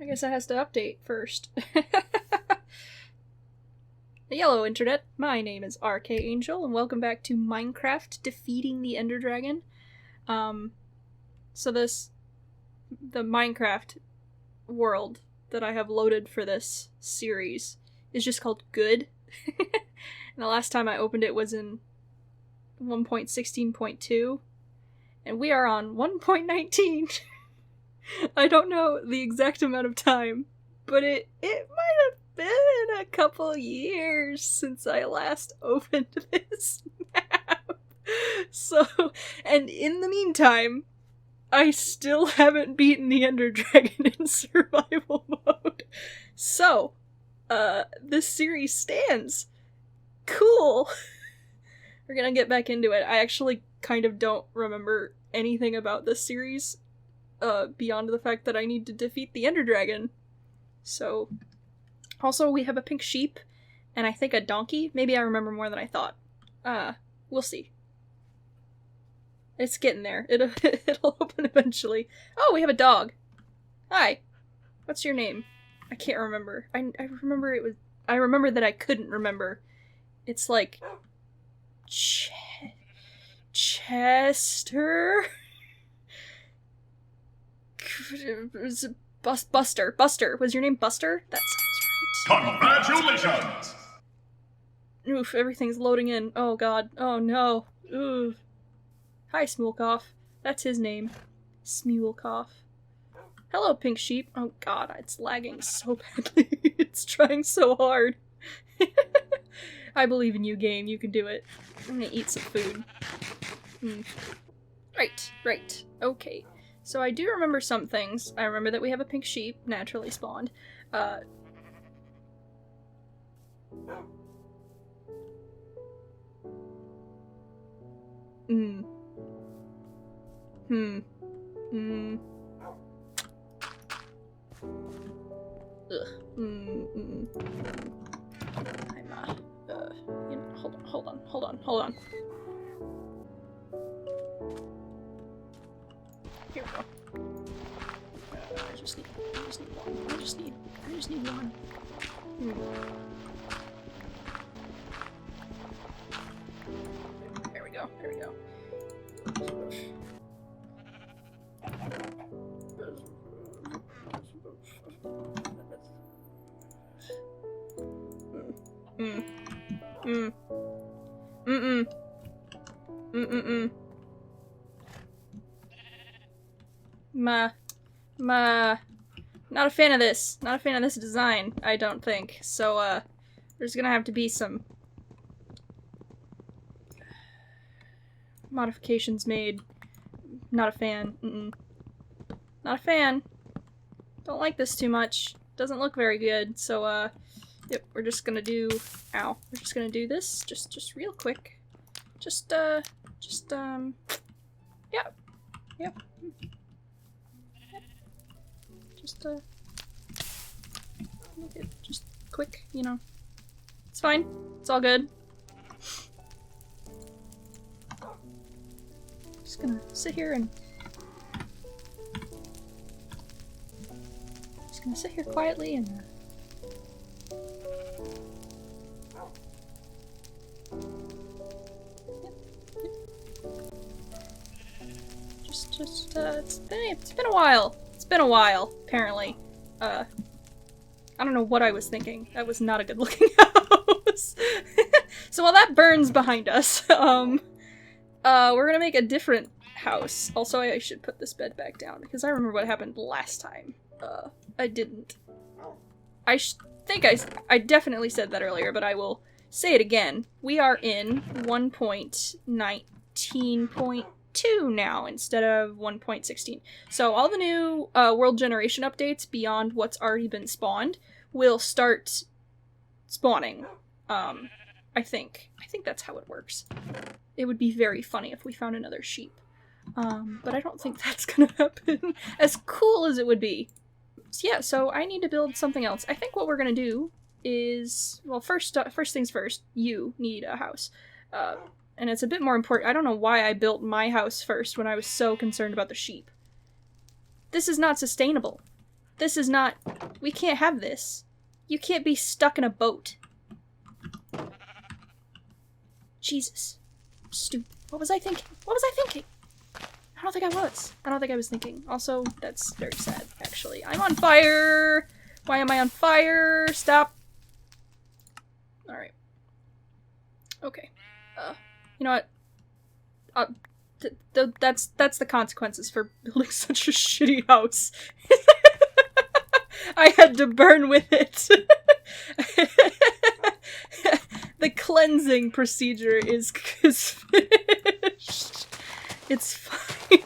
I guess that has to update first. The Yellow Internet, my name is RK Angel, and welcome back to Minecraft Defeating the Ender Dragon. So the Minecraft world that I have loaded for this series is just called Good. And the last time I opened it was in 1.16.2, and we are on 1.19. I don't know the exact amount of time, but it might have been a couple years since I last opened this map. So, and in the meantime, I still haven't beaten the Ender Dragon in survival mode. So, this series stands. Cool. We're gonna get back into it. I actually kind of don't remember anything about this series, beyond the fact that I need to defeat the Ender Dragon. So, also we have a pink sheep, and I think a donkey. Maybe I remember more than I thought. We'll see. It's getting there. It'll open eventually. Oh, we have a dog. Hi. What's your name? I can't remember. I remember it was. I remember that I couldn't remember. It's like Chester. Buster. Buster. Was your name Buster? That sounds right. Congratulations! Oof, everything's loading in. Oh god. Oh no. Oof. Hi, Smulkoff. That's his name. Smulkoff. Hello, Pink Sheep. Oh god, it's lagging so badly. It's trying so hard. I believe in you, game. You can do it. I'm gonna eat some food. Right. Okay. So I do remember some things. I remember that we have a pink sheep, naturally spawned. Hold on. Here we go. I just need one. I just need one. There we go. Not a fan of this. Not a fan of this design, I don't think. So, there's gonna have to be some modifications made. Not a fan. Not a fan. Don't like this too much. Doesn't look very good. So, yep, we're just gonna do... Ow. We're just gonna do this. Just real quick. Yep. Make it just quick, you know. It's fine. It's all good. Just gonna sit here and... Just gonna sit here quietly and... It's been a while. It's been a while, apparently. I don't know what I was thinking. That was not a good looking house. So while that burns behind us, we're gonna make a different house. Also, I should put this bed back down, because I remember what happened last time. I didn't. I definitely said that earlier, but I will say it again. We are in 1.19.2 now instead of 1.16. So all the new world generation updates beyond what's already been spawned will start spawning. I think that's how it works. It would be very funny if we found another sheep. But I don't think that's gonna happen. As cool as it would be. So yeah, so I need to build something else. I think what we're gonna do is, well, first things first, you need a house. And it's a bit more important. I don't know why I built my house first when I was so concerned about the sheep. This is not sustainable. This is not... We can't have this. You can't be stuck in a boat. Jesus. Stupid. What was I thinking? What was I thinking? I don't think I was. I don't think I was thinking. Also, that's very sad, actually. I'm on fire! Why am I on fire? Stop. Alright. Okay. You know what? That's the consequences for building such a shitty house. I had to burn with it. The cleansing procedure is finished. It's fine.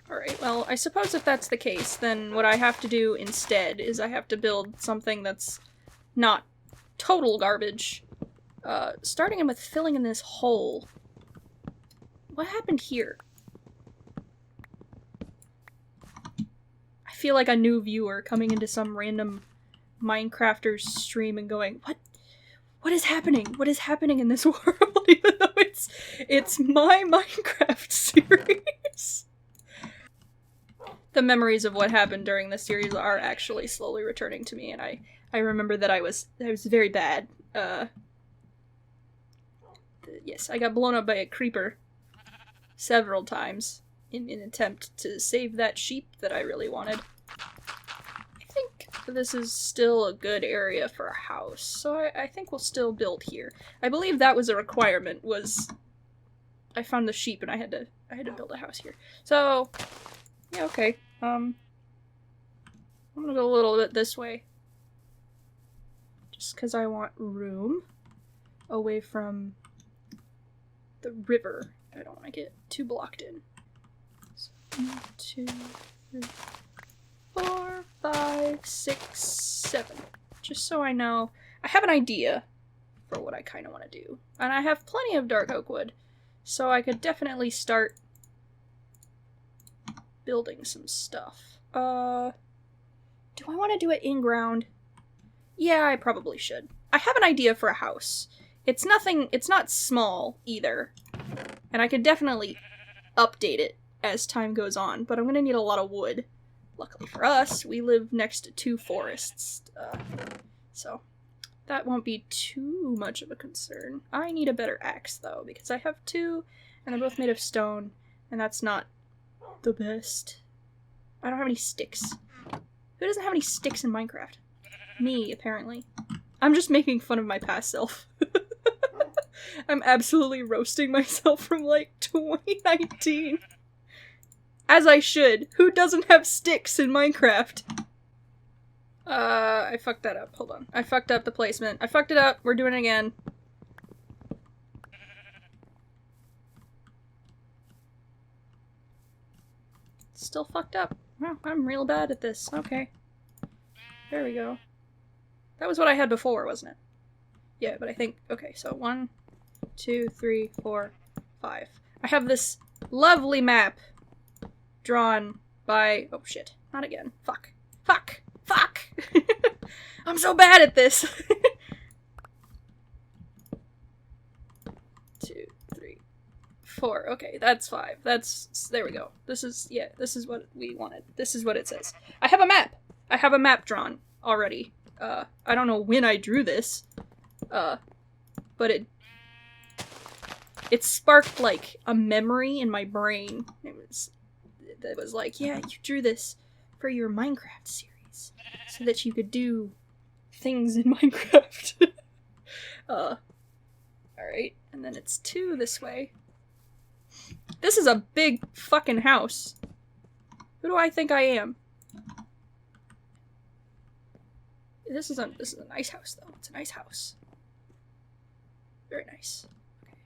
Alright, well, I suppose if that's the case, then what I have to do instead is I have to build something that's not total garbage. Starting with filling in this hole. What happened here? I feel like a new viewer coming into some random Minecrafter's stream and going, what is happening? What is happening in this world? Even though it's my Minecraft series. The memories of what happened during this series are actually slowly returning to me, and I remember that I was very bad. Yes, I got blown up by a creeper several times in an attempt to save that sheep that I really wanted. I think this is still a good area for a house, so I think we'll still build here. I believe that was a requirement, was I found the sheep and I had to build a house here. So, yeah, okay. I'm gonna go a little bit this way. Just because I want room away from the river. I don't want to get too blocked in. So 1, 2, 3, 4, 5, 6, 7. Just so I know. I have an idea for what I kind of want to do. And I have plenty of dark oak wood. So I could definitely start building some stuff. Do I want to do it in ground? Yeah, I probably should. I have an idea for a house. It's not small either. And I could definitely update it as time goes on, but I'm gonna need a lot of wood. Luckily for us, we live next to 2 forests, so that won't be too much of a concern. I need a better axe, though, because I have 2, and they're both made of stone, and that's not the best. I don't have any sticks. Who doesn't have any sticks in Minecraft? Me, apparently. I'm just making fun of my past self. I'm absolutely roasting myself from, like, 2019. As I should. Who doesn't have sticks in Minecraft? I fucked that up. Hold on. I fucked up the placement. I fucked it up. We're doing it again. Still fucked up. Oh, I'm real bad at this. Okay. There we go. That was what I had before, wasn't it? Yeah, but I think... Okay, so 1, 2, 3, 4, 5. I have this lovely map drawn by... Oh, shit. Not again. Fuck. Fuck! Fuck! I'm so bad at this! 2, 3, 4. Okay, that's 5. That's... There we go. This is... Yeah, this is what we wanted. This is what it says. I have a map! I have a map drawn already. I don't know when I drew this. But it sparked, like, a memory in my brain. It was like, yeah, you drew this for your Minecraft series. So that you could do things in Minecraft. Alright. And then it's 2 this way. This is a big fucking house. Who do I think I am? This is a nice house, though. It's a nice house. Very nice. Okay.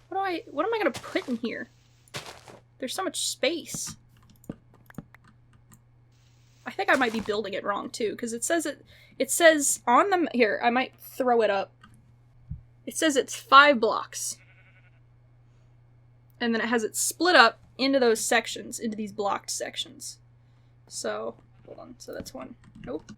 What am I gonna put in here? There's so much space. I think I might be building it wrong, too, because it says on the... Here, I might throw it up. It says it's 5 blocks. And then it has it split up into those sections, into these blocked sections. So, hold on. So that's 1. Nope.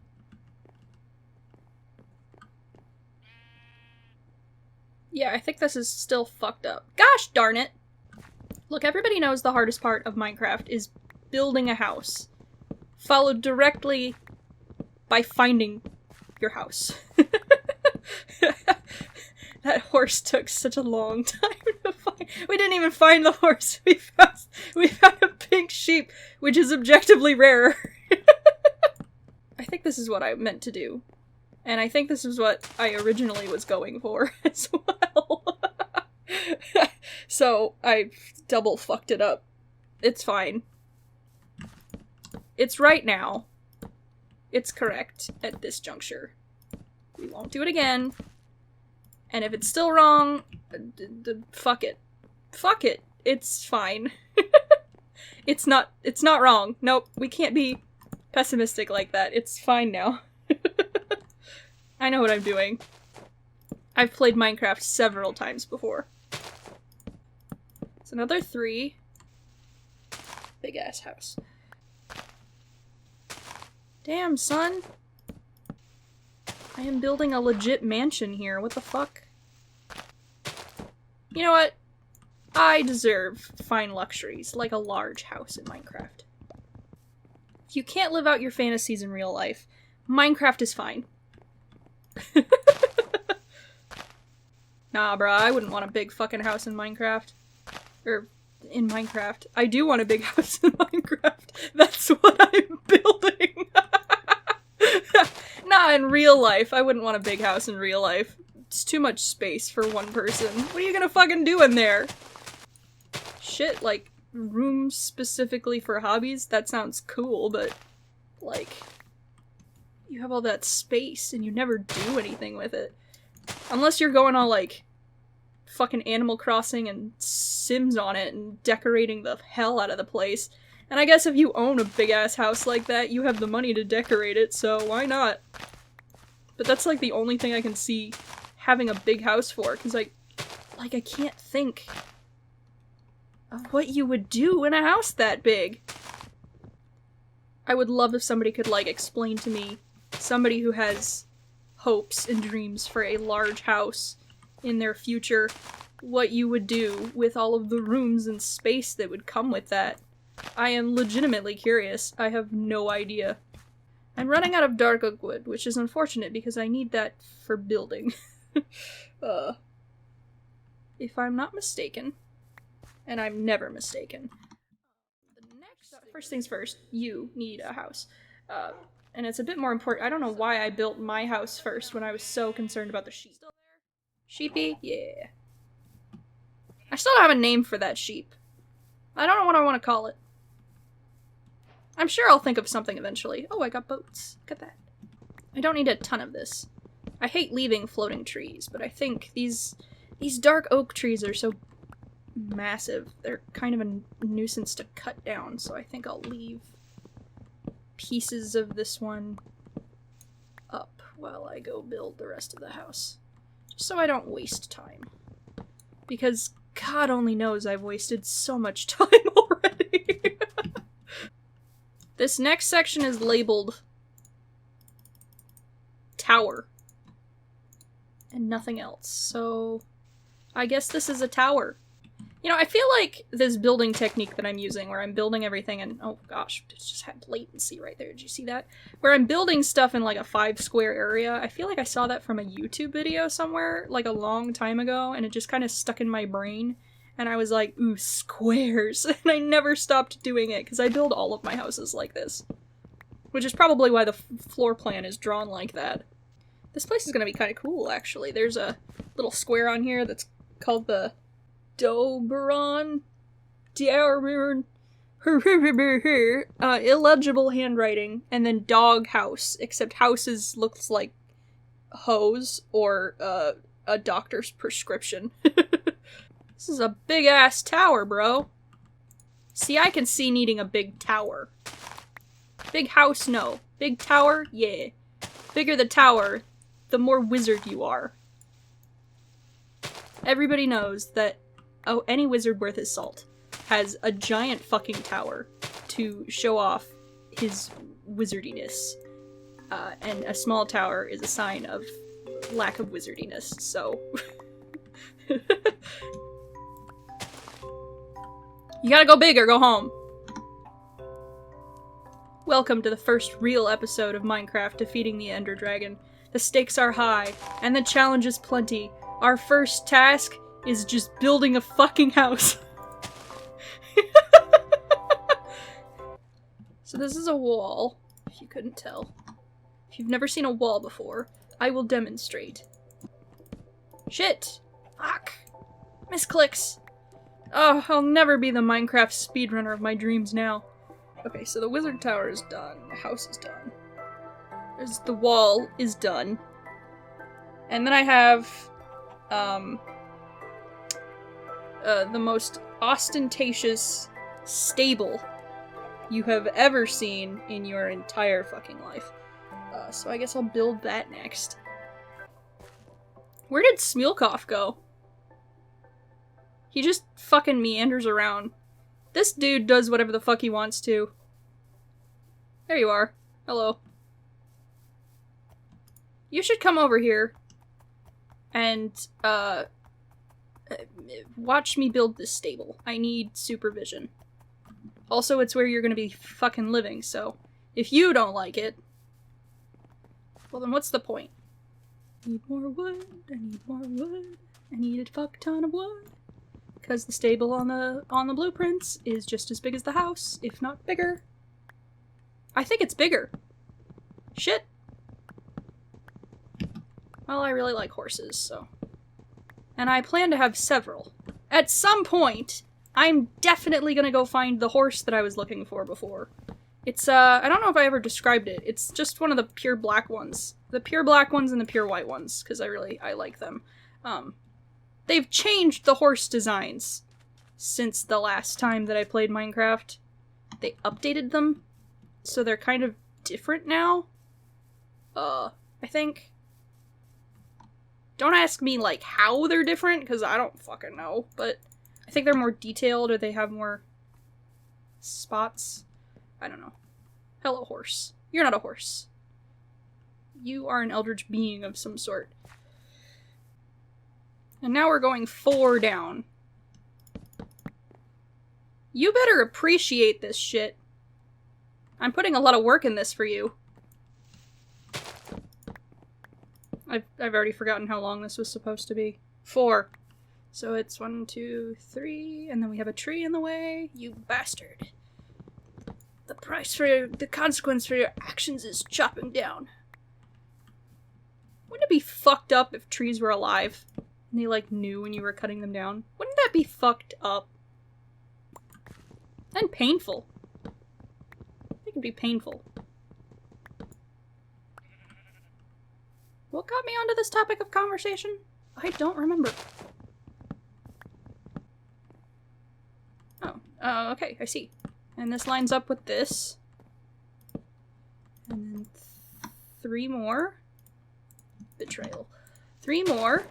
Yeah, I think this is still fucked up. Gosh darn it! Look, everybody knows the hardest part of Minecraft is building a house, followed directly by finding your house. That horse took such a long time to find. We didn't even find the horse. We found a pink sheep, which is objectively rarer. I think this is what I meant to do. And I think this is what I originally was going for as well. So I double fucked it up. It's fine. It's right now. It's correct at this juncture. We won't do it again. And if it's still wrong, fuck it. Fuck it. It's fine. It's not wrong. Nope, we can't be pessimistic like that. It's fine now. I know what I'm doing. I've played Minecraft several times before. It's another 3. Big ass house. Damn, son. I am building a legit mansion here. What the fuck? You know what? I deserve fine luxuries, like a large house in Minecraft. If you can't live out your fantasies in real life, Minecraft is fine. Nah, bruh, I wouldn't want a big fucking house in Minecraft. Or, in Minecraft. I do want a big house in Minecraft. That's what I'm building! Nah, in real life. I wouldn't want a big house in real life. It's too much space for one person. What are you gonna fucking do in there? Shit, like, rooms specifically for hobbies? That sounds cool, but, like, you have all that space and you never do anything with it. Unless you're going all, like, fucking Animal Crossing and Sims on it and decorating the hell out of the place. And I guess if you own a big-ass house like that, you have the money to decorate it, so why not? But that's, like, the only thing I can see having a big house for, because, I can't think of what you would do in a house that big. I would love if somebody could, like, explain to me, somebody who has hopes and dreams for a large house in their future, what you would do with all of the rooms and space that would come with that. I am legitimately curious. I have no idea. I'm running out of dark oak wood, which is unfortunate because I need that for building. If I'm not mistaken, and I'm never mistaken, first things first, you need a house. And it's a bit more important. I don't know why I built my house first when I was so concerned about the sheep. Sheepy? Yeah. I still don't have a name for that sheep. I don't know what I want to call it. I'm sure I'll think of something eventually. Oh, I got boats. Look at that. I don't need a ton of this. I hate leaving floating trees, but I think these dark oak trees are so massive. They're kind of a nuisance to cut down, so I think I'll leave pieces of this one up while I go build the rest of the house. Just so I don't waste time. Because God only knows I've wasted so much time already. This next section is labeled tower. And nothing else. So I guess this is a tower. You know, I feel like this building technique that I'm using, where I'm building everything and oh gosh, it just had latency right there. Did you see that? Where I'm building stuff in like a 5 square area. I feel like I saw that from a YouTube video somewhere like a long time ago, and it just kind of stuck in my brain. And I was like, ooh, squares. And I never stopped doing it because I build all of my houses like this. Which is probably why the floor plan is drawn like that. This place is going to be kind of cool, actually. There's a little square on here that's called the Doberon. Illegible handwriting. And then dog house. Except houses looks like hose or a doctor's prescription. This is a big-ass tower, bro. See, I can see needing a big tower. Big house, no. Big tower, yeah. Bigger the tower, the more wizard you are. Everybody knows that, oh, any wizard worth his salt has a giant fucking tower to show off his wizardiness. And a small tower is a sign of lack of wizardiness, so... You gotta go big or go home. Welcome to the first real episode of Minecraft Defeating the Ender Dragon. The stakes are high, and the challenge is plenty. Our first task is just building a fucking house. So this is a wall, if you couldn't tell. If you've never seen a wall before, I will demonstrate. Shit! Fuck! Misclicks! Oh, I'll never be the Minecraft speedrunner of my dreams now. Okay, so the wizard tower is done. The house is done. The wall is done. And then I have, the most ostentatious stable you have ever seen in your entire fucking life. So I guess I'll build that next. Where did Smealkoff go? He just fucking meanders around. This dude does whatever the fuck he wants to. There you are. Hello. You should come over here and, watch me build this stable. I need supervision. Also, it's where you're gonna be fucking living, so if you don't like it, well then what's the point? Need more wood, I need more wood, I need a fuck ton of wood. Because the stable on the blueprints is just as big as the house, if not bigger. I think it's bigger. Shit. Well, I really like horses, so. And I plan to have several. At some point, I'm definitely gonna go find the horse that I was looking for before. It's, I don't know if I ever described it. It's just one of the pure black ones. The pure black ones and the pure white ones, because I like them. They've changed the horse designs since the last time that I played Minecraft. They updated them, so they're kind of different now. I think. Don't ask me, like, how they're different, because I don't fucking know, but I think they're more detailed, or they have more spots. I don't know. Hello, horse. You're not a horse. You are an eldritch being of some sort. And now we're going 4 down. You better appreciate this shit. I'm putting a lot of work in this for you. I've already forgotten how long this was supposed to be. 4. So it's 1, 2, 3, and then we have a tree in the way. You bastard. The consequence for your actions is chopping down. Wouldn't it be fucked up if trees were alive? And they, like, knew when you were cutting them down? Wouldn't that be fucked up? And painful. It could be painful. What got me onto this topic of conversation? I don't remember. Oh, okay, I see. And this lines up with this. And then 3 more. Betrayal. 3 more.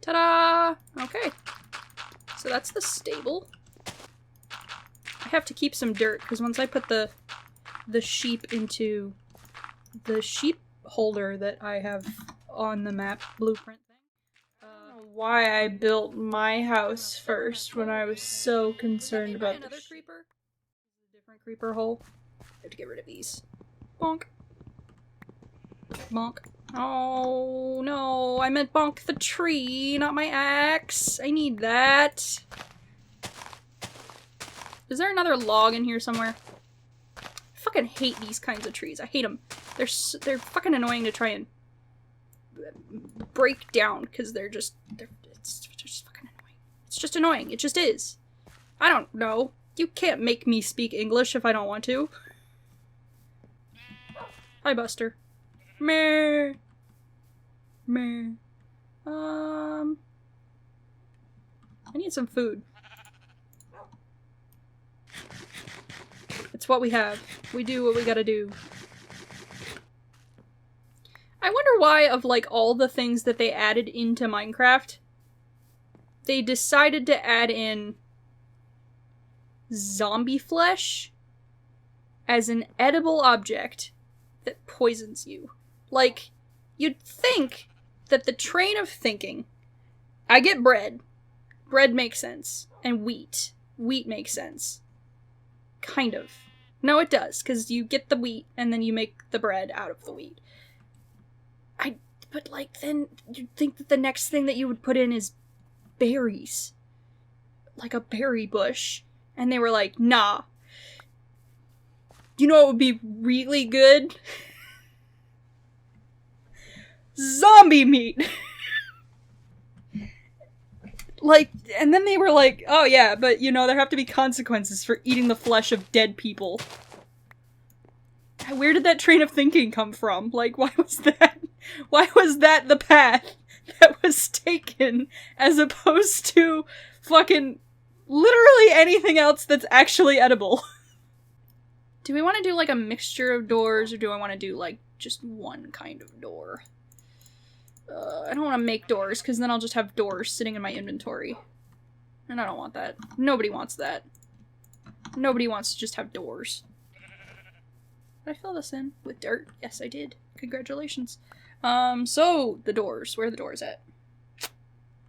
Ta-da! Okay. So that's the stable. I have to keep some dirt, because once I put the sheep into the sheep holder that I have on the map blueprint thing. Why I built my house first when I was so concerned about another creeper. A different creeper hole. I have to get rid of these. Bonk. Bonk. Oh no, I meant bonk the tree, not my axe. I need that. Is there another log in here somewhere? I fucking hate these kinds of trees. I hate them. They're fucking annoying to try and break down because it's just fucking annoying. It's just annoying. It just is. I don't know. You can't make me speak English if I don't want to. Hi, Buster. Meh. Meh. I need some food. It's what we have. We do what we gotta do. I wonder why, of like all the things that they added into Minecraft, they decided to add in zombie flesh as an edible object that poisons you. Like, you'd think that the train of thinking, I get bread. Bread makes sense. And wheat. wheat makes sense. Kind of. No, it does, because you get the wheat, and then you make the bread out of the wheat. But, like, then you'd think that the next thing that you would put in is berries. Like a berry bush. And they were like, nah. You know what would be really good? Zombie meat! Like, and then they were like, oh yeah, but, you know, there have to be consequences for eating the flesh of dead people. Where did that train of thinking come from? Like, why was that the path that was taken as opposed to fucking literally anything else that's actually edible? Do we want to do, like, a mixture of doors, or do I want to do, like, just one kind of door? I don't want to make doors, because then I'll just have doors sitting in my inventory. And I don't want that. Nobody wants that. Nobody wants to just have doors. Did I fill this in with dirt? Yes, I did. Congratulations. So, the doors. Where are the doors at?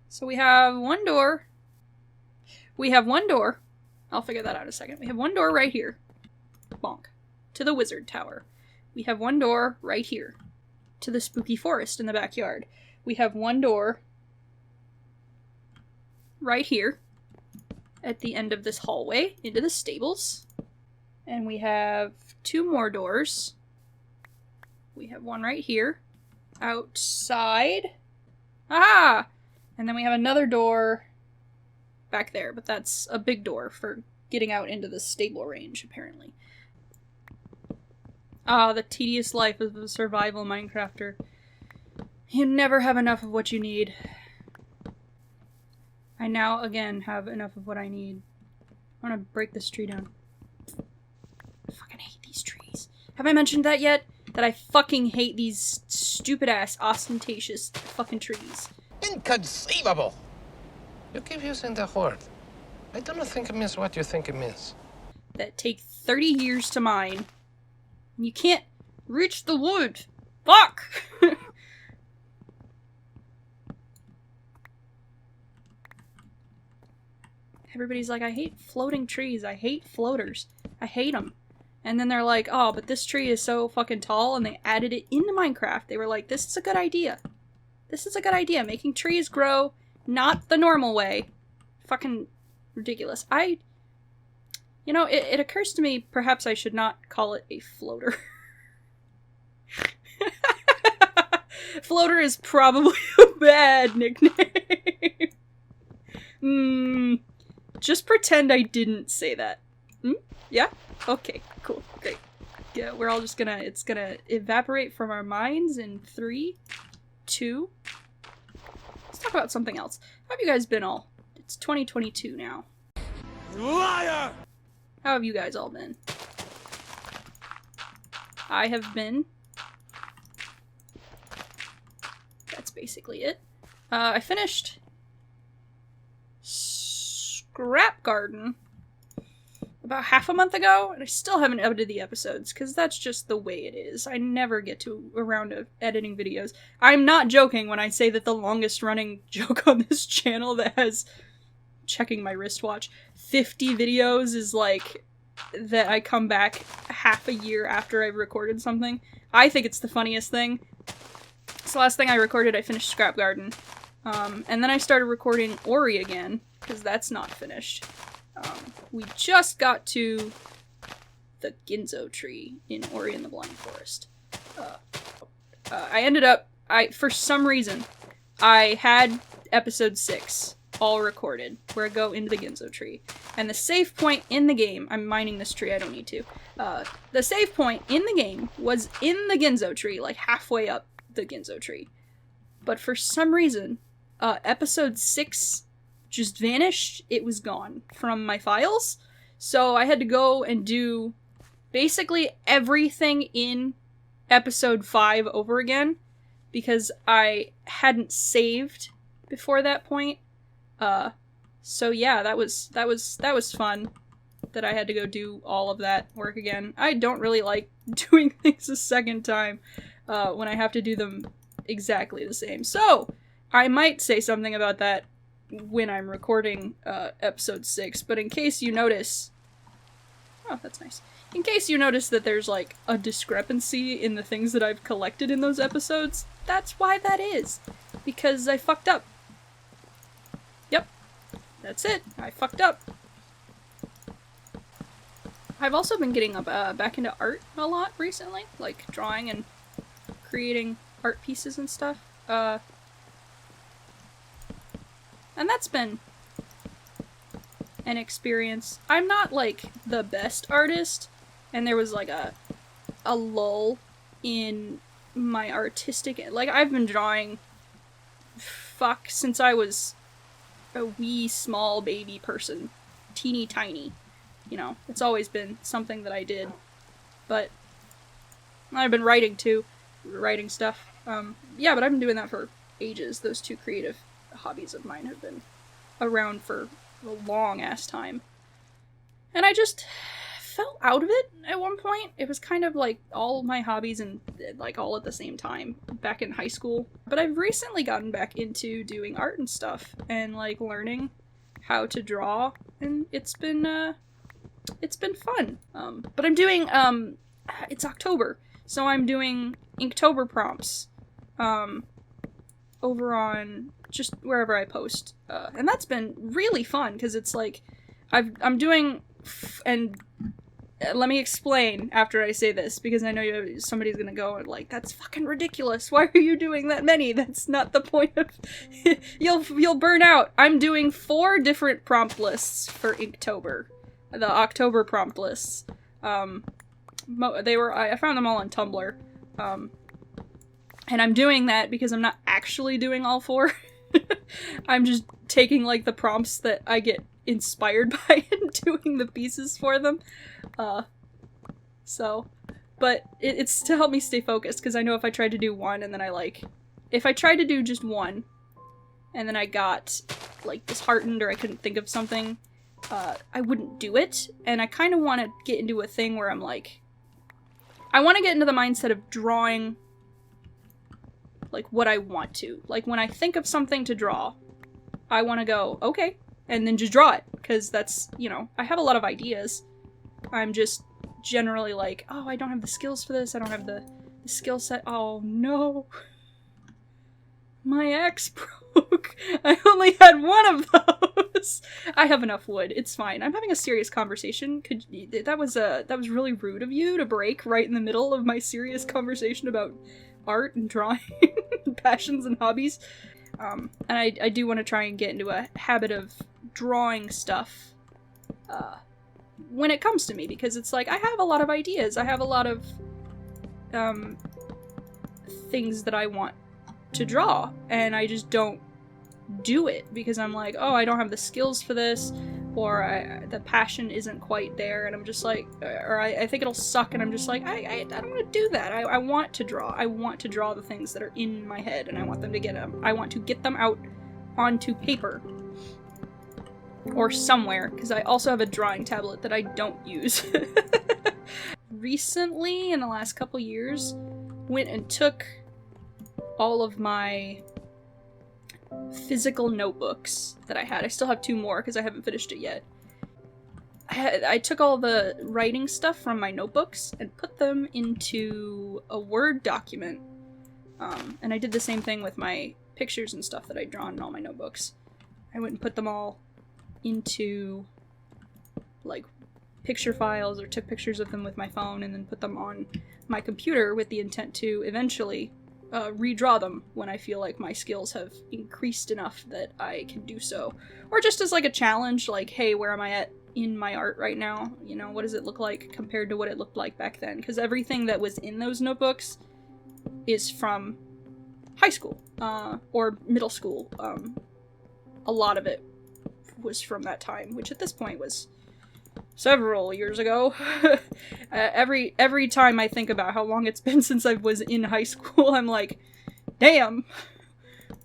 So we have one door. We have one door. I'll figure that out in a second. We have one door right here. Bonk. To the wizard tower. We have one door right here. To the spooky forest in the backyard. We have one door right here at the end of this hallway into the stables. And we have two more doors. We have one right here outside. Ah! And then we have another door back there, but that's a big door for getting out into the stable range, apparently. Ah, the tedious life of a survival Minecrafter. You never have enough of what you need. I now, again, have enough of what I need. I want to break this tree down. I fucking hate these trees. Have I mentioned that yet? That I fucking hate these stupid-ass, ostentatious fucking trees. Inconceivable! You keep using the word. I do not think it means what you think it means. That take 30 years to mine. And you can't reach the wood. Fuck! Everybody's like, I hate floating trees. I hate floaters. I hate them. And then they're like, oh, but this tree is so fucking tall, and they added it into Minecraft. They were like, this is a good idea. This is a good idea. Making trees grow not the normal way. Fucking ridiculous. You know, it occurs to me, perhaps I should not call it a floater. Floater is probably a bad nickname. Just pretend I didn't say that. Yeah? Okay, cool, great. Yeah, we're all just gonna, it's gonna evaporate from our minds in 3, 2. Let's talk about something else. How have you guys been all? It's 2022 now. Liar! How have you guys all been? I have been. That's basically it. I finished Scrap Garden about half a month ago, and I still haven't edited the episodes, because that's just the way it is. I never get around to editing videos. I'm not joking when I say that the longest running joke on this channel that has, checking my wristwatch, 50 videos is like, that I come back half a year after I've recorded something. I think it's the funniest thing. So last thing I recorded, I finished Scrap Garden. And then I started recording Ori again, because that's not finished. We just got to the Ginzo tree in Ori and the Blind Forest. I ended up, for some reason, I had episode 6 all recorded, where I go into the Ginzo tree. And the save point in the game, I'm mining this tree, I don't need to. The save point in the game was in the Ginzo tree, like halfway up the Ginzo tree. But for some reason, episode 6 just vanished. It was gone from my files. So I had to go and do basically everything in episode 5 over again, because I hadn't saved before that point. So yeah, that was fun, that I had to go do all of that work again. I don't really like doing things a second time, when I have to do them exactly the same. So, I might say something about that when I'm recording episode 6, but in case you notice... Oh, that's nice. In case you notice that there's, like, a discrepancy in the things that I've collected in those episodes, that's why that is. Because I fucked up. Yep. That's it. I fucked up. I've also been getting back into art a lot recently, like drawing and creating art pieces and stuff. And that's been an experience. I'm not, like, the best artist, and there was, like, a lull in my artistic... Like, I've been drawing, since I was a wee, small baby person. Teeny tiny. You know, it's always been something that I did. But I've been writing, too. Writing stuff. Yeah, but I've been doing that for ages. Those two creative hobbies of mine have been around for a long-ass time. And I just fell out of it at one point. It was kind of like all my hobbies and, like, all at the same time back in high school. But I've recently gotten back into doing art and stuff and, like, learning how to draw. And it's been fun. But I'm doing, it's October, so I'm doing Inktober prompts, over on just wherever I post. And that's been really fun, because it's like, I'm doing, and let me explain after I say this, because I know somebody's gonna go and like, that's fucking ridiculous, why are you doing that many? That's not the point of, you'll burn out. I'm doing 4 different prompt lists for Inktober. The October prompt lists. I found them all on Tumblr. And I'm doing that because I'm not actually doing all 4. I'm just taking, like, the prompts that I get inspired by and doing the pieces for them. But it's to help me stay focused, because I know if I tried to do one and then if I tried to do just one, and then I got, like, disheartened or I couldn't think of something, I wouldn't do it, and I kind of want to get into a thing where I'm like, I want to get into the mindset of drawing, like, what I want to. Like, when I think of something to draw, I want to go, okay, and then just draw it, because that's, you know, I have a lot of ideas. I'm just generally like, oh, I don't have the skills for this, I don't have the skill set. Oh, no. My axe broke. I only had one of those. I have enough wood. It's fine. I'm having a serious conversation. That was really rude of you to break right in the middle of my serious conversation about art and drawing, passions and hobbies. And I do want to try and get into a habit of drawing stuff when it comes to me, because it's like, I have a lot of ideas. I have a lot of things that I want to draw, and I just don't do it because I'm like, oh, I don't have the skills for this, or the passion isn't quite there, and I'm just like, or I think it'll suck, and I'm just like, I don't want to do that. I want to draw. I want to draw the things that are in my head, and I want to get them out onto paper or somewhere, because I also have a drawing tablet that I don't use. Recently, in the last couple years, went and took all of my physical notebooks that I had. I still have 2 more because I haven't finished it yet. I took all the writing stuff from my notebooks and put them into a Word document. And I did the same thing with my pictures and stuff that I'd drawn in all my notebooks. I went and put them all into, like, picture files, or took pictures of them with my phone and then put them on my computer with the intent to eventually redraw them when I feel like my skills have increased enough that I can do so. Or just as, like, a challenge, like, hey, where am I at in my art right now? You know, what does it look like compared to what it looked like back then? Because everything that was in those notebooks is from high school, or middle school. A lot of it was from that time, which at this point was several years ago. Every time I think about how long it's been since I was in high school, I'm like, damn,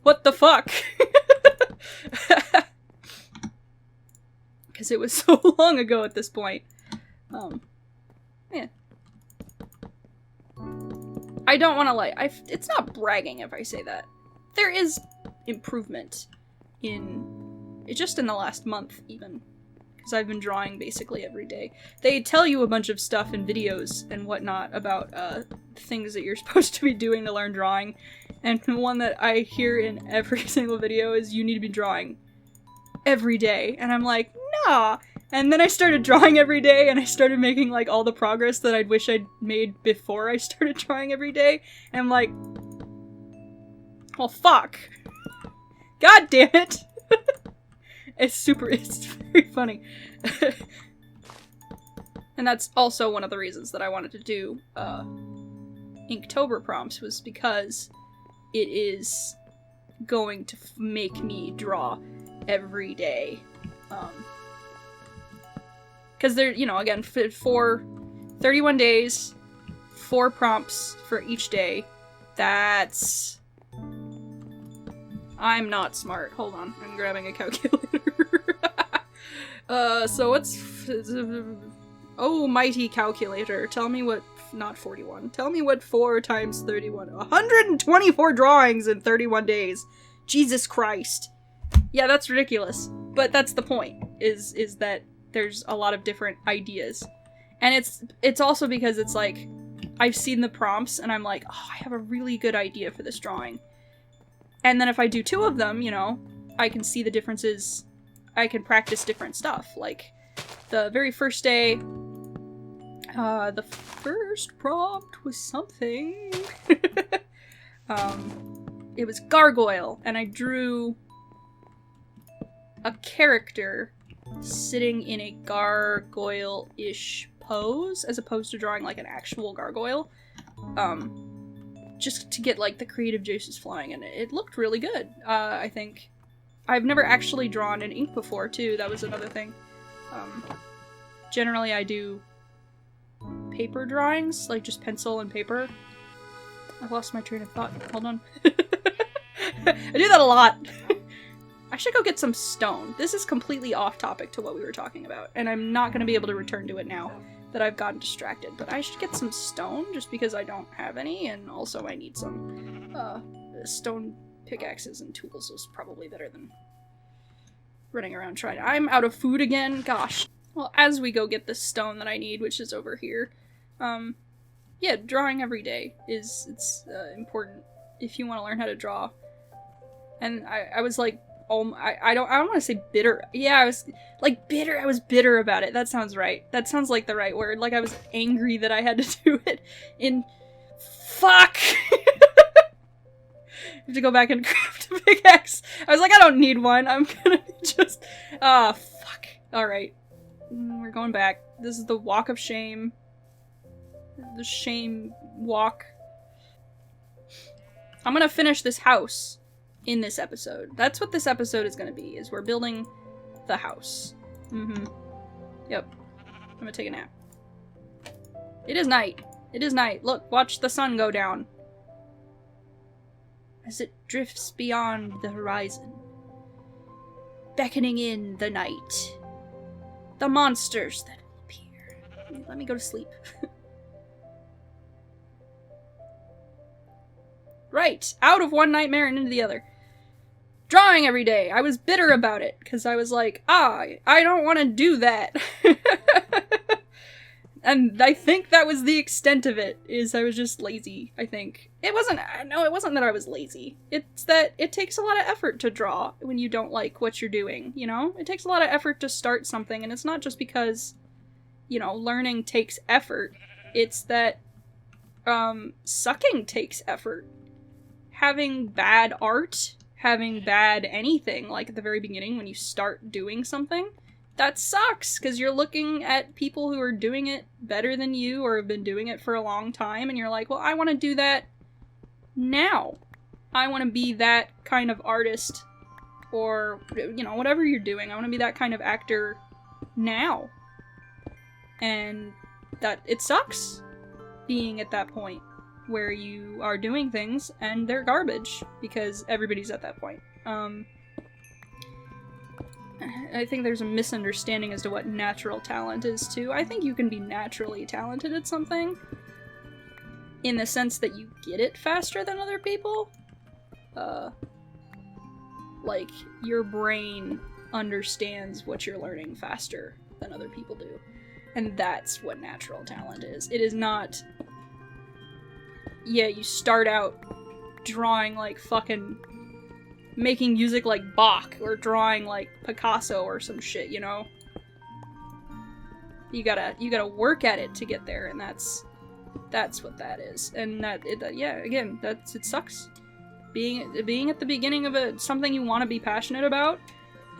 what the fuck? Because it was so long ago at this point. Yeah. I don't want to it's not bragging if I say that. There is improvement in just in the last month, even. Because I've been drawing basically every day. They tell you a bunch of stuff in videos and whatnot about things that you're supposed to be doing to learn drawing. And the one that I hear in every single video is you need to be drawing every day. And I'm like, nah! And then I started drawing every day, and I started making, like, all the progress that I'd wish I'd made before I started drawing every day. And I'm like, well, fuck. God damn it! It's very funny. And that's also one of the reasons that I wanted to do, Inktober prompts, was because it is going to make me draw every day. Because they're, you know, again, for 31 days, 4 prompts for each day. That's... I'm not smart. Hold on. I'm grabbing a calculator. So what's... Oh, mighty calculator. Tell me what... Not 41. Tell me what 4 times 31... 124 drawings in 31 days! Jesus Christ. Yeah, that's ridiculous. But that's the point, is that there's a lot of different ideas. And it's also because it's like, I've seen the prompts and I'm like, oh, I have a really good idea for this drawing. And then if I do 2 of them, you know, I can see the differences, I can practice different stuff. Like, the very first day, the first prompt was something. It was gargoyle, and I drew a character sitting in a gargoyle-ish pose, as opposed to drawing like an actual gargoyle. Just to get like the creative juices flowing, and it looked really good. I think. I've never actually drawn in ink before, too. That was another thing. Generally I do paper drawings, like just pencil and paper. I've lost my train of thought. Hold on. I do that a lot. I should go get some stone. This is completely off topic to what we were talking about, and I'm not going to be able to return to it now that I've gotten distracted, but I should get some stone just because I don't have any, and also I need some stone pickaxes and tools is probably better than running around trying. I'm out of food again. Gosh. Well, as we go get the stone that I need, which is over here, yeah, drawing every day is important if you want to learn how to draw. And I was like, oh, I don't want to say bitter. Yeah, I was like bitter. I was bitter about it. That sounds right. That sounds like the right word. Like I was angry that I had to do it in... Fuck! I have to go back and craft a pickaxe. I was like, I don't need one. I'm gonna just... Ah, fuck. Alright. We're going back. This is the walk of shame. The shame walk. I'm gonna finish this house in this episode. That's what this episode is gonna be, is we're building the house. Mm-hmm. Yep. I'm gonna take a nap. It is night. It is night. Look, watch the sun go down. As it drifts beyond the horizon. Beckoning in the night. The monsters that will appear. Let me go to sleep. Right. Out of one nightmare and into the other. Drawing every day. I was bitter about it, because I was like, I don't want to do that. And I think that was the extent of it, is I was just lazy, I think. It wasn't that I was lazy. It's that it takes a lot of effort to draw when you don't like what you're doing, you know? It takes a lot of effort to start something, and it's not just because, you know, learning takes effort. It's that, sucking takes effort. Having bad art, having bad anything, like at the very beginning when you start doing something, that sucks, because you're looking at people who are doing it better than you or have been doing it for a long time, and you're like, well, I want to do that now. I want to be that kind of artist, or, you know, whatever you're doing. I want to be that kind of actor now. And that it sucks being at that point where you are doing things and they're garbage, because everybody's at that point. I think there's a misunderstanding as to what natural talent is, too. I think you can be naturally talented at something, in the sense that you get it faster than other people. Like, your brain understands what you're learning faster than other people do. And that's what natural talent is. It is not, yeah, you start out drawing like fucking making music like Bach, or drawing like Picasso or some shit, you know? You gotta work at it to get there, and that's what that is. And yeah, again, it sucks. Being at the beginning of something you want to be passionate about,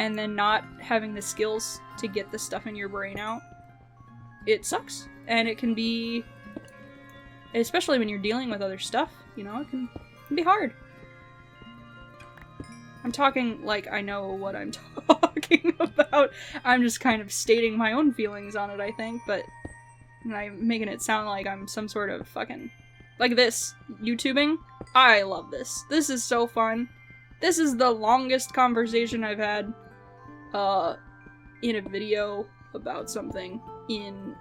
and then not having the skills to get the stuff in your brain out, it sucks. And it can be, especially when you're dealing with other stuff, you know, it can be hard. I'm talking like I know what I'm talking about. I'm just kind of stating my own feelings on it, I think, but I'm making it sound like I'm some sort of fucking... Like this, YouTubing, I love this. This is so fun. This is the longest conversation I've had in a video about something in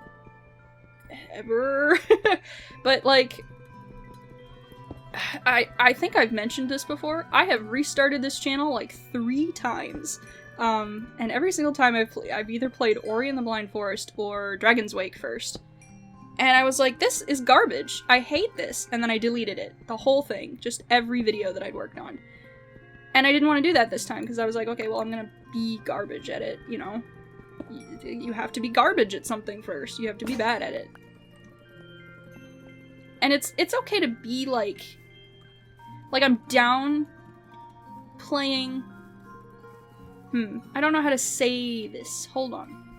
ever. But like, I think I've mentioned this before. I have restarted this channel like 3 times. And every single time I've either played Ori and the Blind Forest or Dragon's Wake first. And I was like, this is garbage. I hate this. And then I deleted it. The whole thing. Just every video that I'd worked on. And I didn't want to do that this time, because I was like, okay, well, I'm gonna be garbage at it, you know? You have to be garbage at something first. You have to be bad at it. And it's okay to be like I'm down playing... I don't know how to say this. Hold on.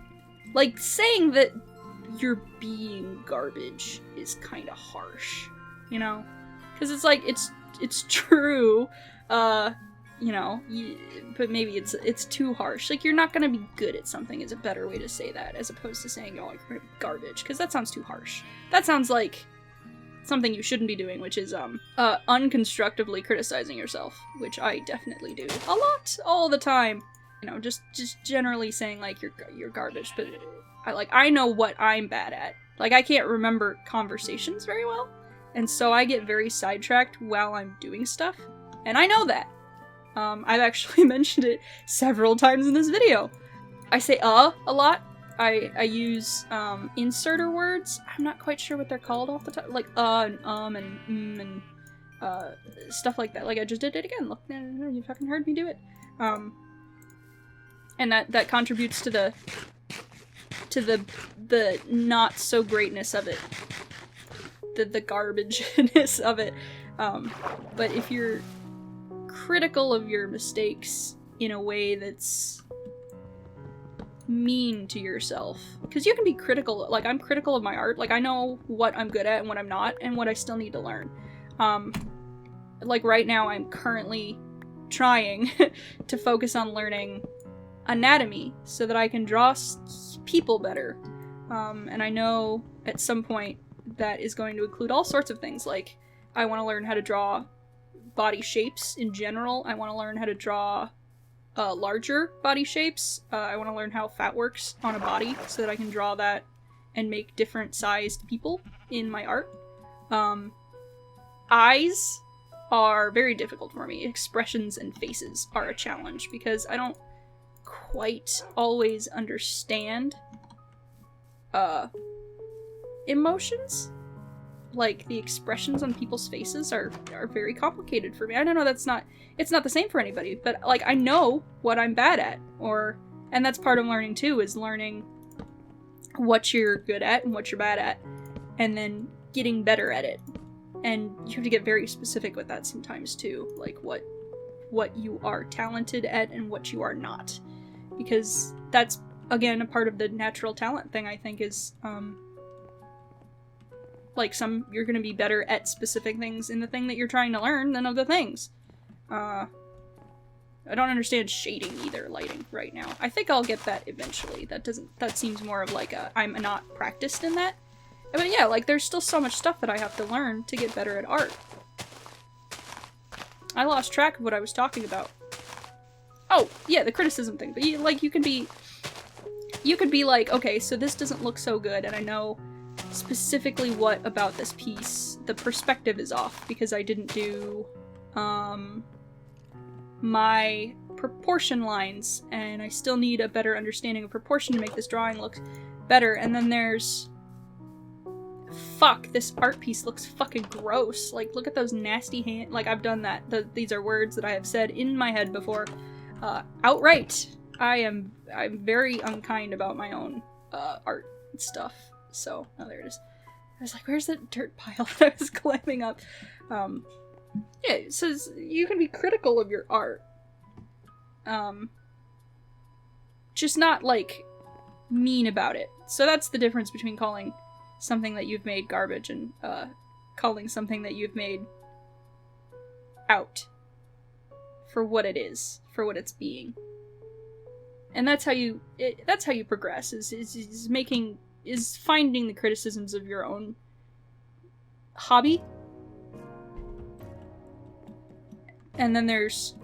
Like, saying that you're being garbage is kind of harsh, you know? Because it's like, it's true, you know, but maybe it's too harsh. Like, you're not gonna be good at something is a better way to say that, as opposed to saying, oh, you're garbage, because that sounds too harsh. That sounds like something you shouldn't be doing, which is, unconstructively criticizing yourself, which I definitely do. A lot, all the time. You know, just generally saying, like, you're garbage, but I know what I'm bad at. Like, I can't remember conversations very well, and so I get very sidetracked while I'm doing stuff, and I know that. I've actually mentioned it several times in this video. I say a lot. I use inserter words. I'm not quite sure what they're called off the top. Like and and stuff like that. Like I just did it again. Look, you fucking heard me do it. And that contributes to the not so greatness of it. The garbageness of it. But if you're critical of your mistakes in a way that's mean to yourself, because you can be critical, like I'm critical of my art, like I know what I'm good at and what I'm not, and what I still need to learn. Like right now I'm currently trying to focus on learning anatomy so that I can draw people better, and I know at some point that is going to include all sorts of things. Like I want to learn how to draw body shapes in general. I want to learn how to draw larger body shapes. I want to learn how fat works on a body so that I can draw that and make different sized people in my art. Eyes are very difficult for me. Expressions and faces are a challenge because I don't quite always understand emotions. Like, the expressions on people's faces are very complicated for me. I don't know, it's not the same for anybody, but, like, I know what I'm bad at, and that's part of learning, too, is learning what you're good at and what you're bad at, and then getting better at it. And you have to get very specific with that sometimes, too, like, what you are talented at and what you are not. Because that's, again, a part of the natural talent thing, I think, is, like, you're gonna be better at specific things in the thing that you're trying to learn than other things. I don't understand shading either, lighting, right now. I think I'll get that eventually. That seems more of like I'm not practiced in that. But yeah, like, there's still so much stuff that I have to learn to get better at art. I lost track of what I was talking about. Oh, yeah, the criticism thing. But you could be like, okay, so this doesn't look so good, and I know specifically what about this piece the perspective is off because I didn't do my proportion lines, and I still need a better understanding of proportion to make this drawing look better. And then there's... Fuck, this art piece looks fucking gross. Like, look at those nasty hands. Like, I've done that. These are words that I have said in my head before. Outright. I'm very unkind about my own art stuff. So, oh, there it is. I was like, where's that dirt pile that I was climbing up? Yeah, it says you can be critical of your art. Just not, like, mean about it. So that's the difference between calling something that you've made garbage and calling something that you've made out for what it is, for what it's being. And that's how you progress, is finding the criticisms of your own hobby. And then there's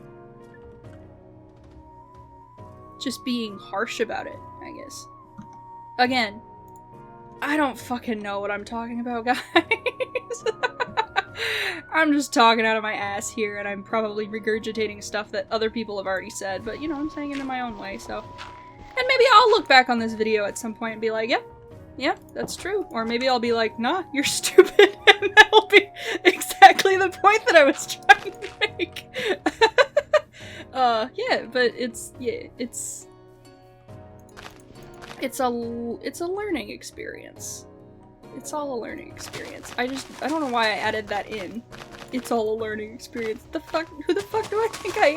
just being harsh about it, I guess. Again, I don't fucking know what I'm talking about, guys. I'm just talking out of my ass here, and I'm probably regurgitating stuff that other people have already said, but, you know, I'm saying it in my own way, so. And maybe I'll look back on this video at some point and be like, yeah, that's true. Or maybe I'll be like, nah, you're stupid, and that'll be exactly the point that I was trying to make. Yeah, but it's a learning experience. It's all a learning experience. I don't know why I added that in. It's all a learning experience. Who the fuck do I think I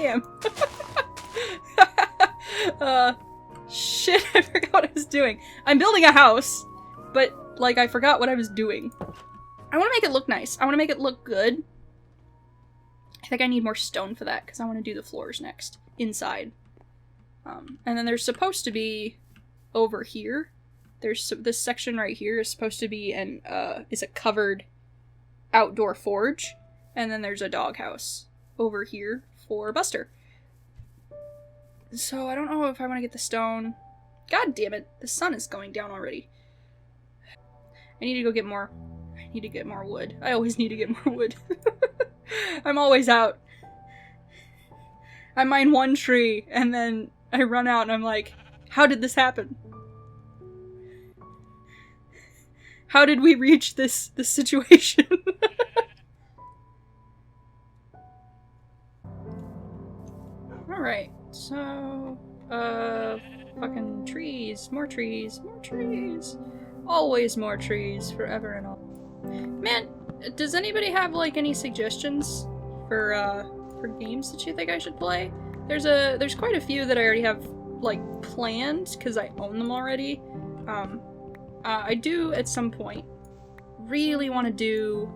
am? Shit, I forgot what I was doing. I'm building a house, but, like, I forgot what I was doing. I want to make it look nice. I want to make it look good. I think I need more stone for that, because I want to do the floors next. Inside. And then there's supposed to be... over here, there's this section right here is supposed to be is a covered outdoor forge, and then there's a doghouse over here for Buster. So I don't know if I want to get the stone. God damn it, the sun is going down already. I need to go get more. I need to get more wood. I always need to get more wood. I'm always out. I mine one tree, and then I run out, and I'm like, how did this happen? How did we reach this situation? Alright, so, fucking trees, more trees, more trees. Always more trees, forever and all. Man, does anybody have, like, any suggestions for games that you think I should play? There's quite a few that I already have, like, planned, because I own them already. I do, at some point, really want to do,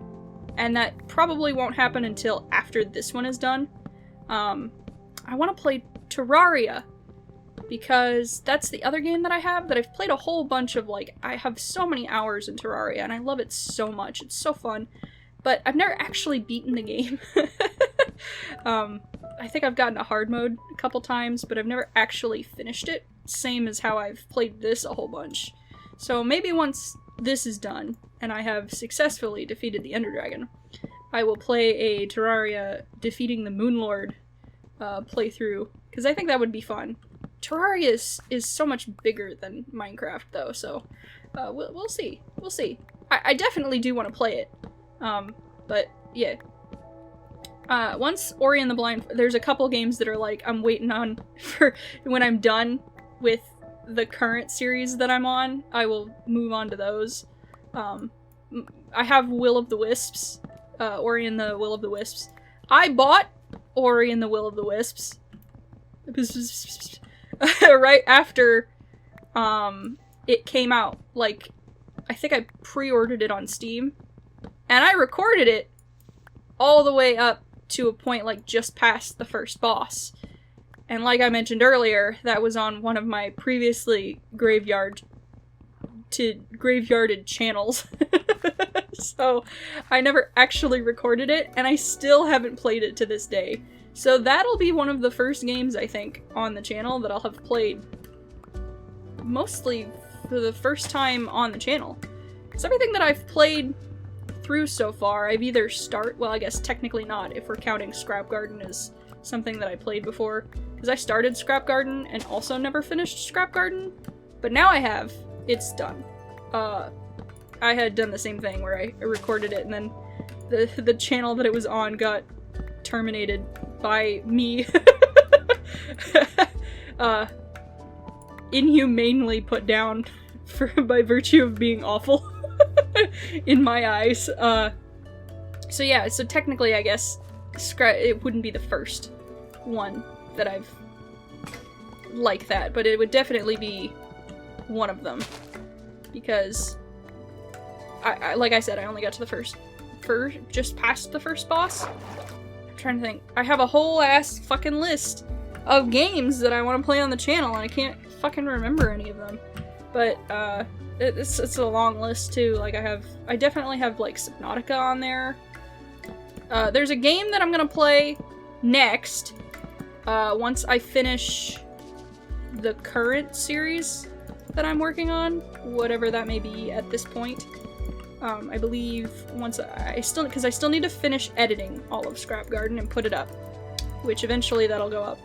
and that probably won't happen until after this one is done, I want to play Terraria, because that's the other game that I have, that I've played a whole bunch of, like, I have so many hours in Terraria, and I love it so much, it's so fun, but I've never actually beaten the game. I think I've gotten a hard mode a couple times, but I've never actually finished it, same as how I've played this a whole bunch. So maybe once this is done, and I have successfully defeated the Ender Dragon, I will play a Terraria defeating the Moonlord playthrough, because I think that would be fun. Terraria is so much bigger than Minecraft, though, so we'll see. We'll see. I definitely do want to play it, but yeah. Once Ori and the Blind... There's a couple games that are like, I'm waiting on for when I'm done with the current series that I'm on, I will move on to those. I have Will of the Wisps, Ori and the Will of the Wisps. I bought Ori and the Will of the Wisps right after it came out. Like, I think I pre-ordered it on Steam, and I recorded it all the way up to a point like just past the first boss. And like I mentioned earlier, that was on one of my previously graveyarded channels. So I never actually recorded it, and I still haven't played it to this day. So that'll be one of the first games, I think, on the channel that I'll have played mostly for the first time on the channel. Because everything that I've played through so far, I've either well, I guess technically not, if we're counting Scrap Garden as something that I played before. Because I started Scrap Garden and also never finished Scrap Garden, but now I have. It's done. I had done the same thing where I recorded it and then the channel that it was on got terminated by me. Inhumanely put down by virtue of being awful in my eyes. So yeah, so technically I guess it wouldn't be the first one that I've like that, but it would definitely be one of them. Because I like I said, I only got to the just past the first boss. I'm trying to think. I have a whole ass fucking list of games that I want to play on the channel, and I can't fucking remember any of them. But it's a long list too. Like I definitely have like Subnautica on there. There's a game that I'm gonna play next once I finish the current series that I'm working on, whatever that may be at this point. I believe once because I still need to finish editing all of Scrap Garden and put it up, which eventually that'll go up.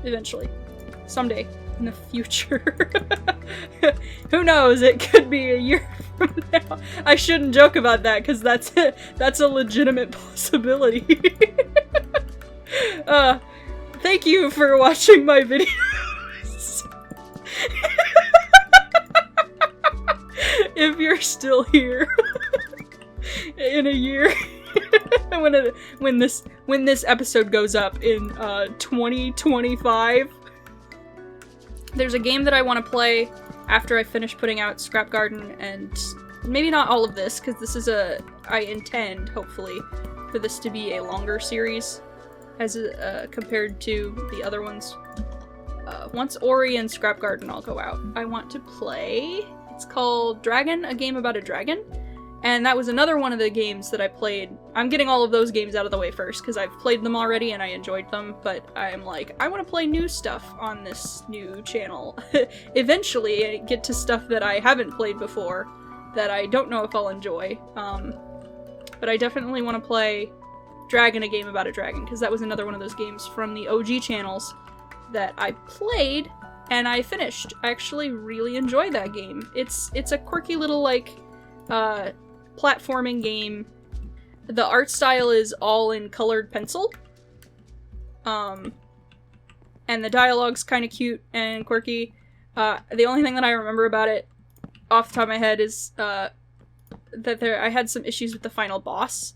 Eventually. Someday. In the future. Who knows? It could be a year from now. I shouldn't joke about that because that's a legitimate possibility. Thank you for watching my videos. If you're still here in a year, when this episode goes up in 2025, there's a game that I want to play after I finish putting out Scrap Garden, and maybe not all of this, because this is I intend, hopefully, for this to be a longer series as compared to the other ones. Once Ori and Scrap Garden all go out, I want to play. It's called Dragon, a game about a dragon. And that was another one of the games that I played. I'm getting all of those games out of the way first, because I've played them already and I enjoyed them, but I'm like, I want to play new stuff on this new channel. Eventually, I get to stuff that I haven't played before, that I don't know if I'll enjoy. But I definitely want to play Dragon, a game about a dragon, because that was another one of those games from the OG channels that I played and I finished. I actually really enjoyed that game. It's a quirky little, like, platforming game. The art style is all in colored pencil. And the dialogue's kind of cute and quirky. The only thing that I remember about it off the top of my head is that I had some issues with the final boss.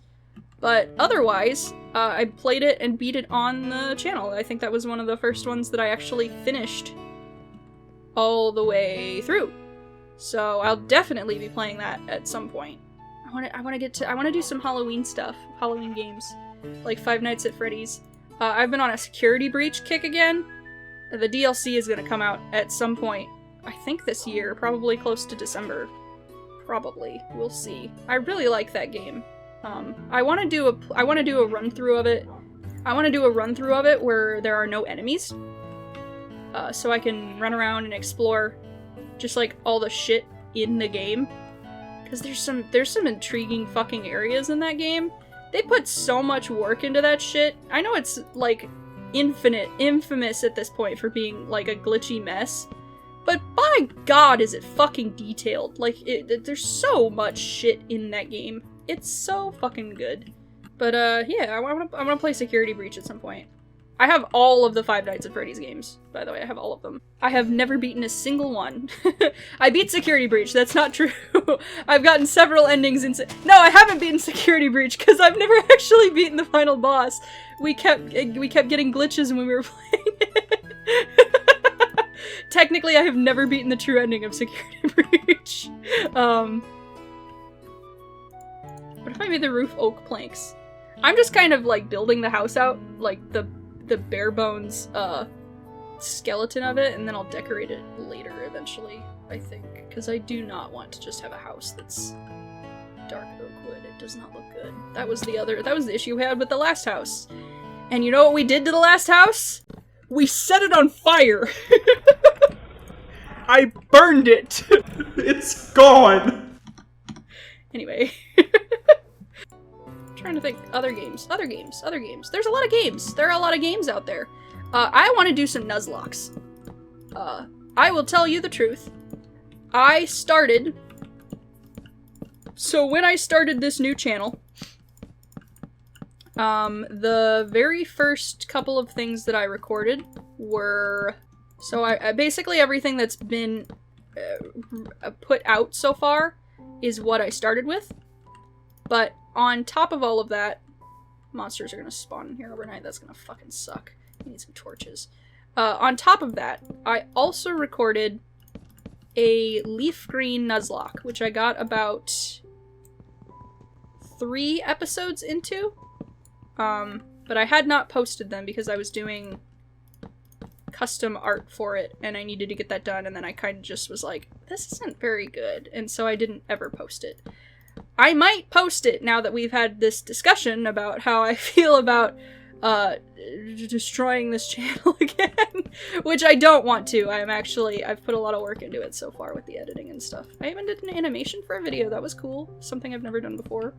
But otherwise, I played it and beat it on the channel. I think that was one of the first ones that I actually finished all the way through. So I'll definitely be playing that at some point. I want to do some Halloween stuff, Halloween games, like Five Nights at Freddy's. I've been on a Security Breach kick again. The DLC is going to come out at some point, I think this year, probably close to December. Probably. We'll see. I really like that game. I want to do a run through of it. I want to do a run through of it where there are no enemies. So I can run around and explore just like all the shit in the game. Because there's some intriguing fucking areas in that game. They put so much work into that shit. I know it's like infamous at this point for being like a glitchy mess. But by God is it fucking detailed. Like, there's so much shit in that game. It's so fucking good. But yeah, I wanna play Security Breach at some point. I have all of the Five Nights at Freddy's games, by the way. I have all of them. I have never beaten a single one. I beat Security Breach, that's not true. I've gotten several endings in No, I haven't beaten Security Breach, because I've never actually beaten the final boss. We kept getting glitches when we were playing it. Technically, I have never beaten the true ending of Security Breach. What if I made the roof oak planks? I'm just kind of, like, building the house out, like, the bare bones, skeleton of it, and then I'll decorate it later, eventually, I think. Because I do not want to just have a house that's dark oak wood. It does not look good. That was the issue we had with the last house. And you know what we did to the last house? We set it on fire! I burned it! It's gone! Anyway. Trying to think. Other games. There's a lot of games. There are a lot of games out there. I want to do some Nuzlockes. I will tell you the truth. So when I started this new channel, the very first couple of things that I recorded were... So I basically everything that's been put out so far is what I started with. But on top of all of that, monsters are gonna spawn in here overnight. That's gonna fucking suck. I need some torches. On top of that, I also recorded a leaf green Nuzlocke, which I got about 3 episodes into. But I had not posted them because I was doing custom art for it and I needed to get that done, and then I kind of just was like, this isn't very good, and so I didn't ever post it. I might post it now that we've had this discussion about how I feel about destroying this channel again, which I don't want to. I've put a lot of work into it so far with the editing and stuff. I even did an animation for a video. That was cool. Something I've never done before.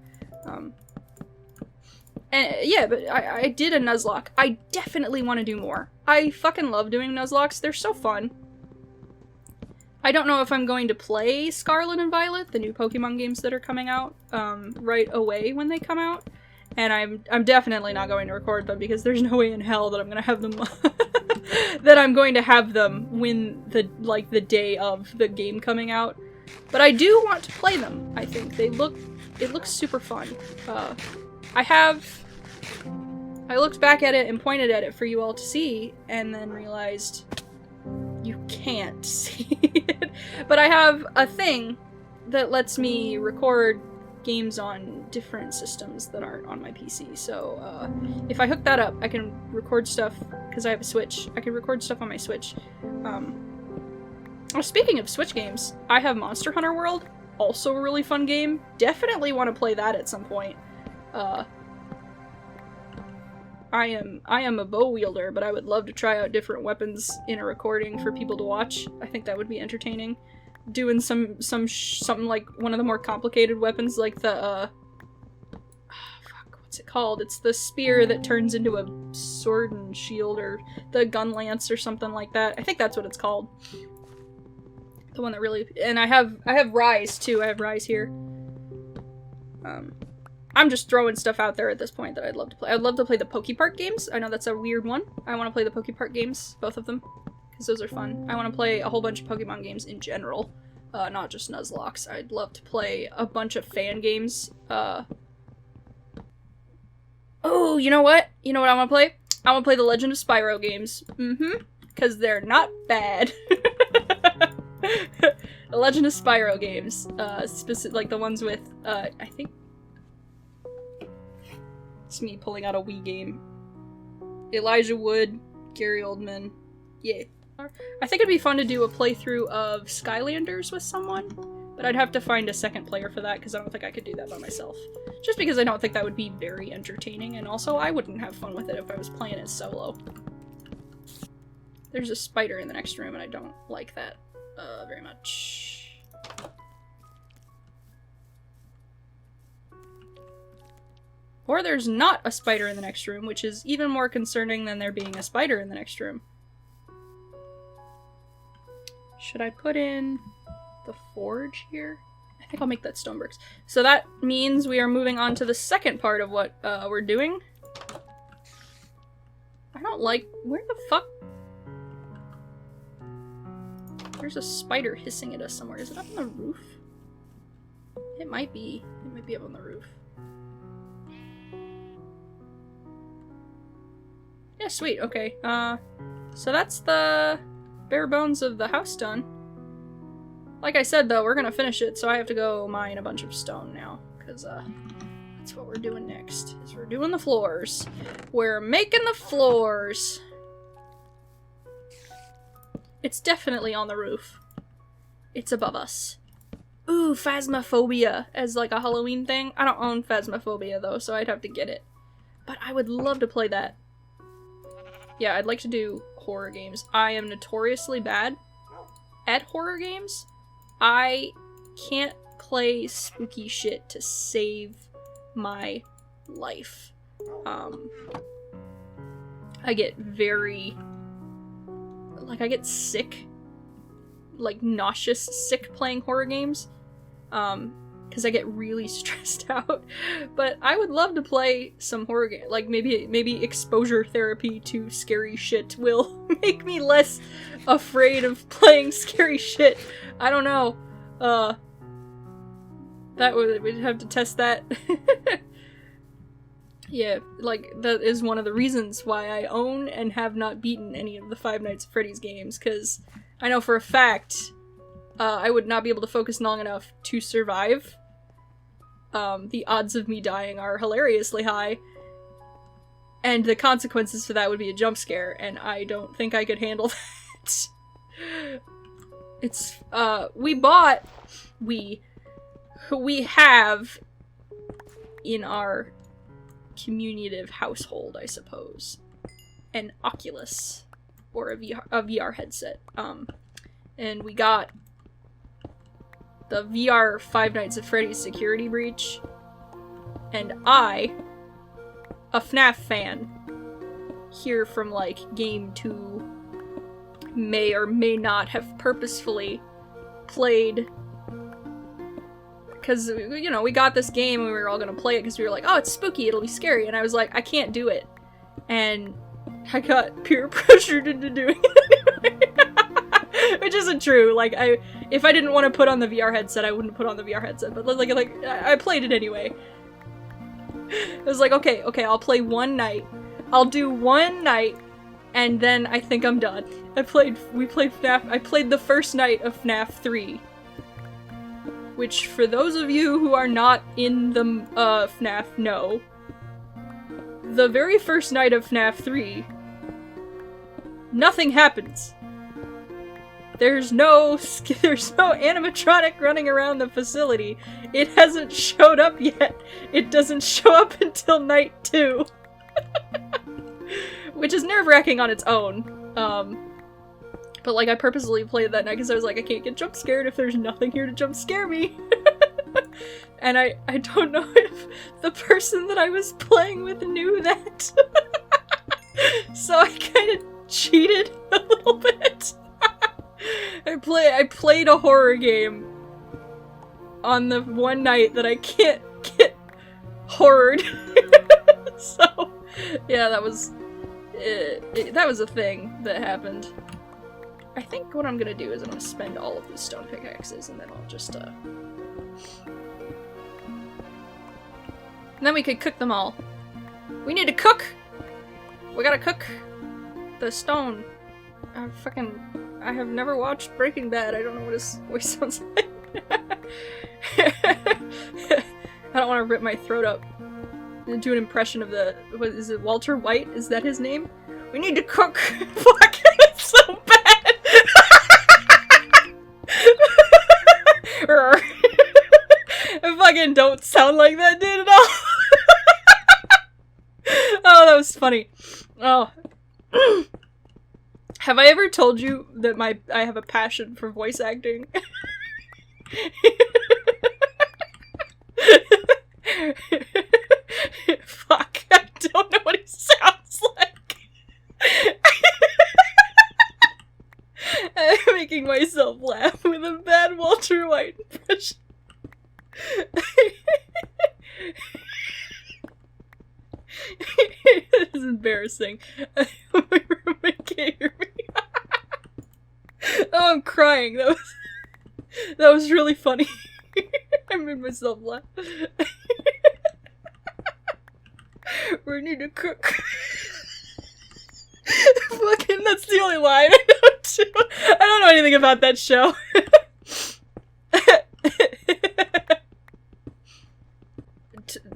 And yeah, but I did a Nuzlocke. I definitely want to do more. I fucking love doing Nuzlockes. They're so fun. I don't know if I'm going to play Scarlet and Violet, the new Pokemon games that are coming out, right away when they come out. And I'm definitely not going to record them because there's no way in hell that I'm gonna have them that I'm going to have them when the day of the game coming out. But I do want to play them. I think it looks super fun. I looked back at it and pointed at it for you all to see, and then realized you can't see it. But I have a thing that lets me record games on different systems that aren't on my PC. So if I hook that up, I can record stuff, because I have a Switch. I can record stuff on my Switch. Speaking of Switch games, I have Monster Hunter World, also a really fun game. Definitely want to play that at some point. I am a bow wielder, but I would love to try out different weapons in a recording for people to watch. I think that would be entertaining. Doing something like one of the more complicated weapons, like the fuck, what's it called? It's the spear that turns into a sword and shield, or the gun lance or something like that. I think that's what it's called. The one that really... And I have Rise too. I have Rise here. I'm just throwing stuff out there at this point that I'd love to play. I'd love to play the Pokepark games. I know that's a weird one. I want to play the Pokepark games, both of them, because those are fun. I want to play a whole bunch of Pokemon games in general, not just Nuzlockes. I'd love to play a bunch of fan games. Oh, you know what? You know what I want to play? I want to play the Legend of Spyro games. Because they're not bad. The Legend of Spyro games, like the ones with, I think, it's me pulling out a Wii game. Elijah Wood, Gary Oldman, yeah. I think it'd be fun to do a playthrough of Skylanders with someone, but I'd have to find a second player for that because I don't think I could do that by myself. Just because I don't think that would be very entertaining, and also I wouldn't have fun with it if I was playing it solo. There's a spider in the next room and I don't like that very much. Or there's not a spider in the next room, which is even more concerning than there being a spider in the next room. Should I put in the forge here? I think I'll make that stonebricks. So that means we are moving on to the second part of what we're doing. I don't like... Where the fuck? There's a spider hissing at us somewhere. Is it up on the roof? It might be. It might be up on the roof. Yeah, sweet. Okay. So that's the bare bones of the house done. Like I said, though, we're gonna finish it, so I have to go mine a bunch of stone now, because, that's what we're doing next, is we're doing the floors. We're making the floors! It's definitely on the roof. It's above us. Ooh, Phasmophobia as, like, a Halloween thing. I don't own Phasmophobia, though, so I'd have to get it. But I would love to play that. Yeah, I'd like to do horror games. I am notoriously bad at horror games. I can't play spooky shit to save my life. I get very, like, I get sick, like, nauseous sick playing horror games, because I get really stressed out. But I would love to play some horror game, like, maybe exposure therapy to scary shit will make me less afraid of playing scary shit. I don't know. We'd have to test that. Yeah, like, that is one of the reasons why I own and have not beaten any of the Five Nights at Freddy's games, because I know for a fact I would not be able to focus long enough to survive. The odds of me dying are hilariously high, and the consequences for that would be a jump scare, and I don't think I could handle that. It's, we have in our communicative household, I suppose, an Oculus, or a VR headset, and we got the VR Five Nights at Freddy's Security Breach, and I, a FNAF fan, here from, like, game 2, may or may not have purposefully played, because, you know, we got this game and we were all gonna play it because we were like, oh, it's spooky, it'll be scary, and I was like, I can't do it, and I got peer pressured into doing it. Which isn't true. Like, if I didn't want to put on the VR headset, I wouldn't put on the VR headset, but like I played it anyway. I was like, okay, I'll play one night. I'll do one night, and then I think I'm done. We played FNAF. I played the first night of FNAF 3. Which, for those of you who are not in the FNAF know, the very first night of FNAF 3, nothing happens. There's no animatronic running around the facility. It hasn't showed up yet. It doesn't show up until night 2. Which is nerve-wracking on its own. But, like, I purposely played that night because I was like, I can't get jump scared if there's nothing here to jump scare me. And I don't know if the person that I was playing with knew that. So I kind of cheated a little bit. I played a horror game on the one night that I can't get horrored. So, yeah, that was a thing that happened. I think what I'm gonna do is I'm gonna spend all of these stone pickaxes, and then I'll just, and then we could cook them all. We need to cook! We gotta cook the stone. I have never watched Breaking Bad. I don't know what his voice sounds like. I don't want to rip my throat up. Do an impression of what is it, Walter White? Is that his name? We need to cook! Fuck, it's so bad! I fucking don't sound like that dude at all! Oh, that was funny. Oh. Have I ever told you that I have a passion for voice acting? Fuck, I don't know what he sounds like. I'm making myself laugh with a bad Walter White impression. This is embarrassing. My roommate can't hear me. Oh, I'm crying. That was really funny. I made myself laugh. We need to cook. Fucking, that's the only line I know too. I don't know anything about that show.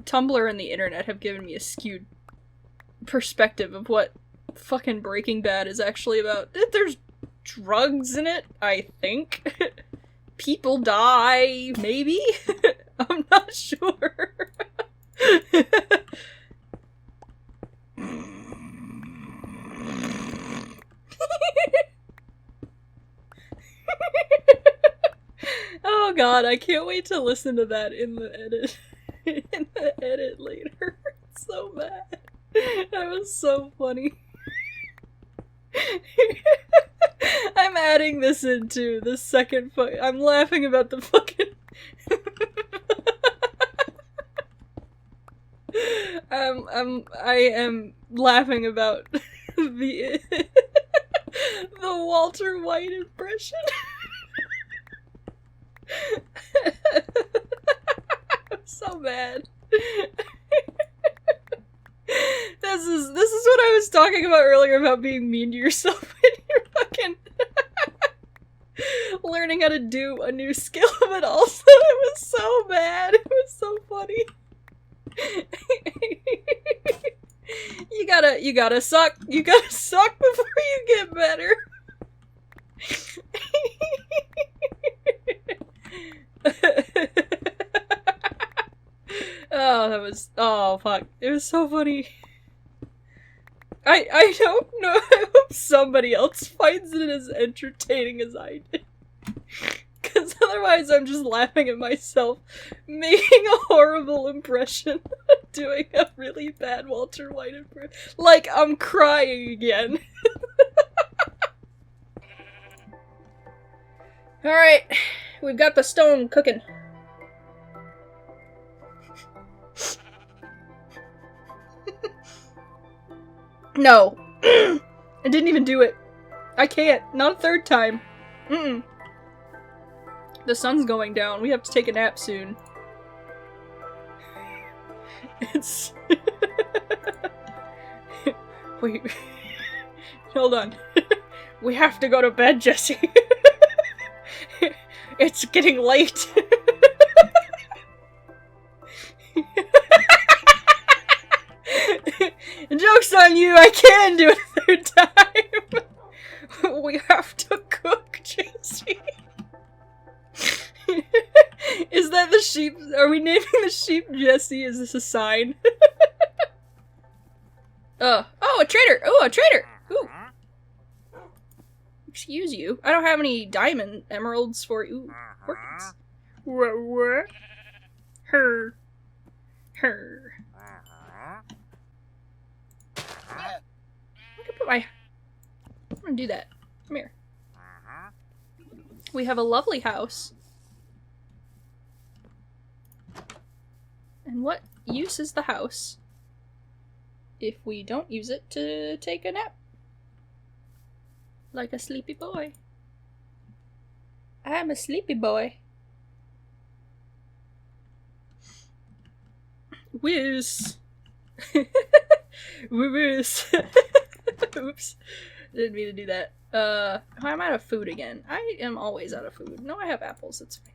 Tumblr and the internet have given me a skewed perspective of what fucking Breaking Bad is actually about. There's drugs in it, I think. People die, maybe? I'm not sure. Oh god, I can't wait to listen to that in the edit. In the edit later. It's so bad. That was so funny. I'm adding this into the second I'm laughing about the fucking I am laughing about the the Walter White impression. So bad. This is what I was talking about earlier about being mean to yourself when you're fucking learning how to do a new skill, but also it was so bad. It was so funny. You gotta suck before you get better. Oh fuck. It was so funny. I don't know. I hope somebody else finds it as entertaining as I did. Because otherwise I'm just laughing at myself making a horrible impression, doing a really bad Walter White impression. Like, I'm crying again. Alright, we've got the stone cooking. No. I didn't even do it. I can't. Not a third time. Mm-mm. The sun's going down. We have to take a nap soon. It's... Wait. Hold on. We have to go to bed, Jesse. It's getting late. Joke's on you, I can do it a third time! We have to cook, Jesse. Is that the sheep? Are we naming the sheep Jesse? Is this a sign? Oh, a traitor! Oh, a traitor! Ooh. Excuse you. I don't have any diamond emeralds for you. Ooh, orchids. What? Her. I'm gonna do that. Come here. We have a lovely house. And what use is the house if we don't use it to take a nap? Like a sleepy boy. I'm a sleepy boy. Whiz. Whiz. Oops. Didn't mean to do that. I'm out of food again. I am always out of food. No, I have apples. It's fine.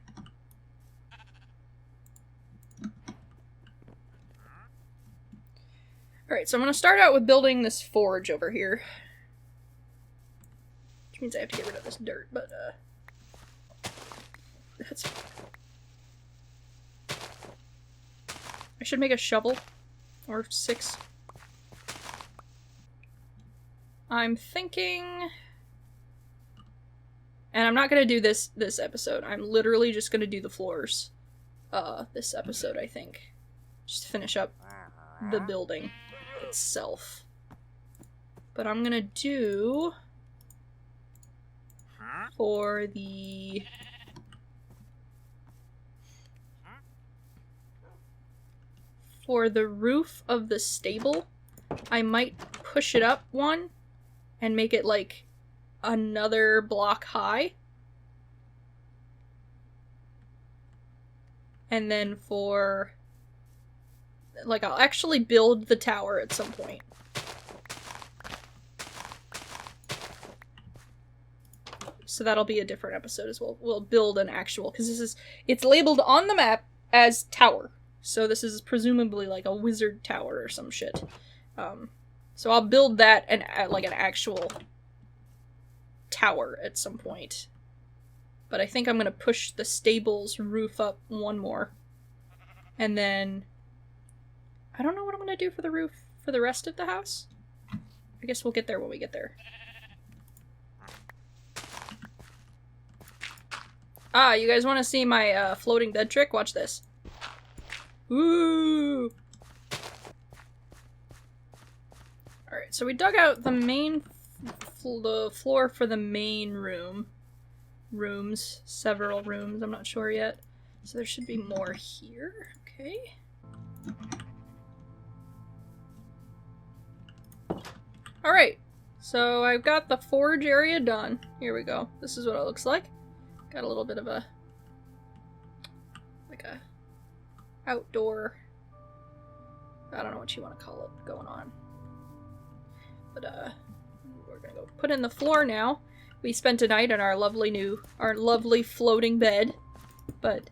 Alright, so I'm gonna start out with building this forge over here. Which means I have to get rid of this dirt, but, that's fine. I should make a shovel. Or 6. I'm thinking... And I'm not gonna do this episode. I'm literally just gonna do the floors. This episode, I think. Just to finish up the building itself. But I'm gonna do... For the... For the roof of the stable, I might push it up one and make it like another block high. And then for... Like, I'll actually build the tower at some point. So that'll be a different episode as well. We'll build an actual... Because it's labeled on the map as tower. So this is presumably like a wizard tower or some shit. So I'll build that and like an actual tower at some point. But I think I'm gonna push the stable's roof up one more. And then... I don't know what I'm gonna do for the roof for the rest of the house. I guess we'll get there when we get there. Ah, you guys want to see my floating bed trick? Watch this. Ooh! Alright, so we dug out the main the floor for the main room. Several rooms, I'm not sure yet. So there should be more here. Okay. Alright, so I've got the forge area done. Here we go. This is what it looks like. Got a little bit of a, like a outdoor, I don't know what you want to call it, going on. But we're gonna go put in the floor now. We spent a night on our lovely floating bed, but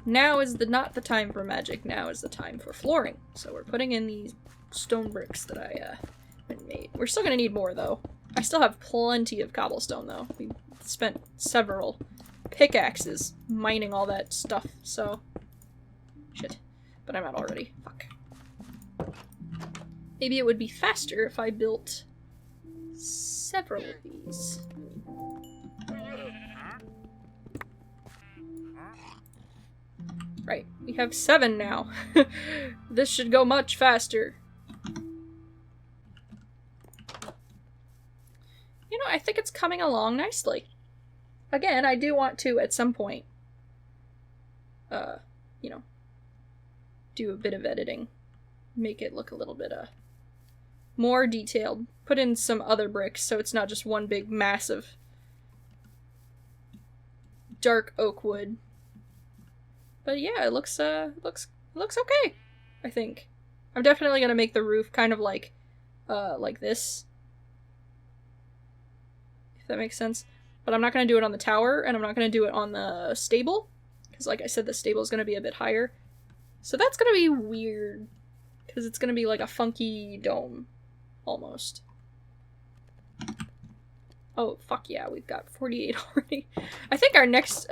now is not the time for magic. Now is the time for flooring. So we're putting in these stone bricks that I made. We're still gonna need more though. I still have plenty of cobblestone though. We spent several pickaxes mining all that stuff, so shit. But I'm out already. Fuck. Maybe it would be faster if I built several of these. Right, we have 7 now. This should go much faster. You know, I think it's coming along nicely. Again, I do want to, at some point, you know, do a bit of editing. Make it look a little bit, more detailed. Put in some other bricks so it's not just one big massive dark oak wood. But yeah, it looks okay, I think. I'm definitely gonna make the roof kind of like this. If that makes sense. But I'm not gonna do it on the tower, and I'm not gonna do it on the stable. Because like I said, the stable is gonna be a bit higher. So that's gonna be weird. Because it's gonna be like a funky dome. Almost. Oh, fuck yeah, we've got 48 already. I think our next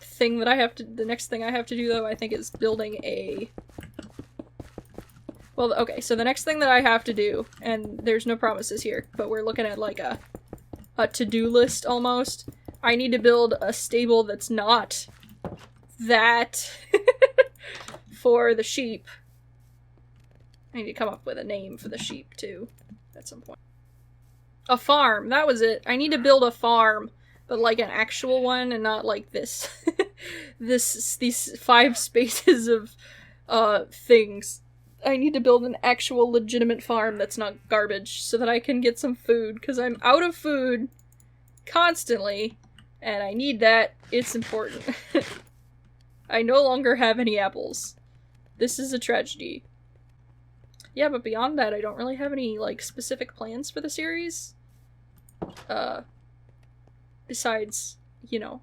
thing that I have to, the next thing I have to do though, I think is building a, well, okay, so the next thing that I have to do, and there's no promises here, but we're looking at like a to-do list almost. I need to build a stable that's not that for the sheep. I need to come up with a name for the sheep too at some point. A farm, that was it. I need to build a farm, but like an actual one and not like this. These 5 spaces of things. I need to build an actual legitimate farm that's not garbage so that I can get some food, because I'm out of food constantly and I need that. It's important. I no longer have any apples. This is a tragedy. Yeah, but beyond that, I don't really have any, like, specific plans for the series. Besides, you know,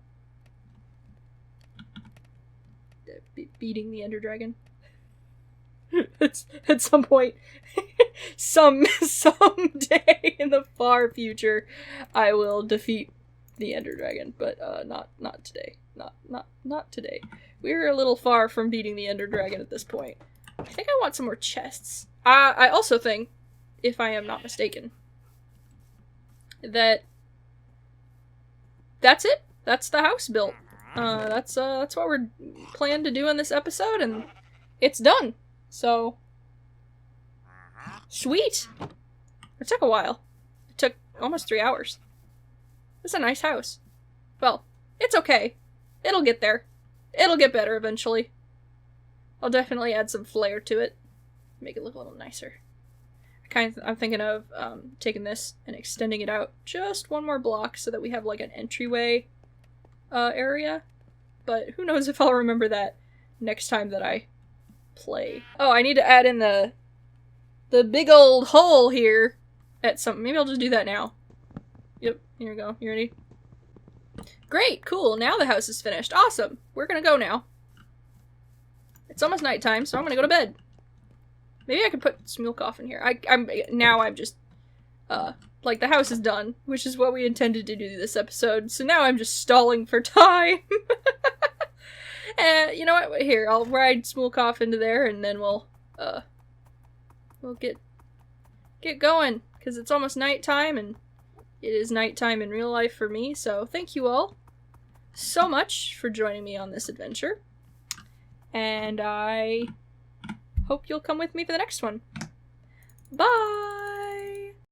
beating the Ender Dragon. At some point, someday in the far future, I will defeat the Ender Dragon, but not today. Not today. We're a little far from beating the Ender Dragon at this point. I think I want some more chests. I also think, if I am not mistaken, that that's it. That's the house built. That's what we're planning to do in this episode, and it's done. So, sweet. It took a while. It took almost 3 hours. It's a nice house. Well, it's okay. It'll get there. It'll get better eventually. I'll definitely add some flair to it. Make it look a little nicer. I'm thinking of taking this and extending it out just 1 more block so that we have like an entryway area. But who knows if I'll remember that next time that I play. Oh, I need to add in the big old hole here at some. Maybe I'll just do that now. Yep, here we go. You ready? Great, cool. Now the house is finished. Awesome. We're gonna go now. It's almost nighttime, so I'm gonna go to bed. Maybe I could put Smulkoff in here. I'm just, like, the house is done, which is what we intended to do this episode, so now I'm just stalling for time. And, you know what, here, I'll ride Smulkoff into there, and then we'll get going, because it's almost nighttime, and it is nighttime in real life for me, so thank you all so much for joining me on this adventure, and I hope you'll come with me for the next one. Bye!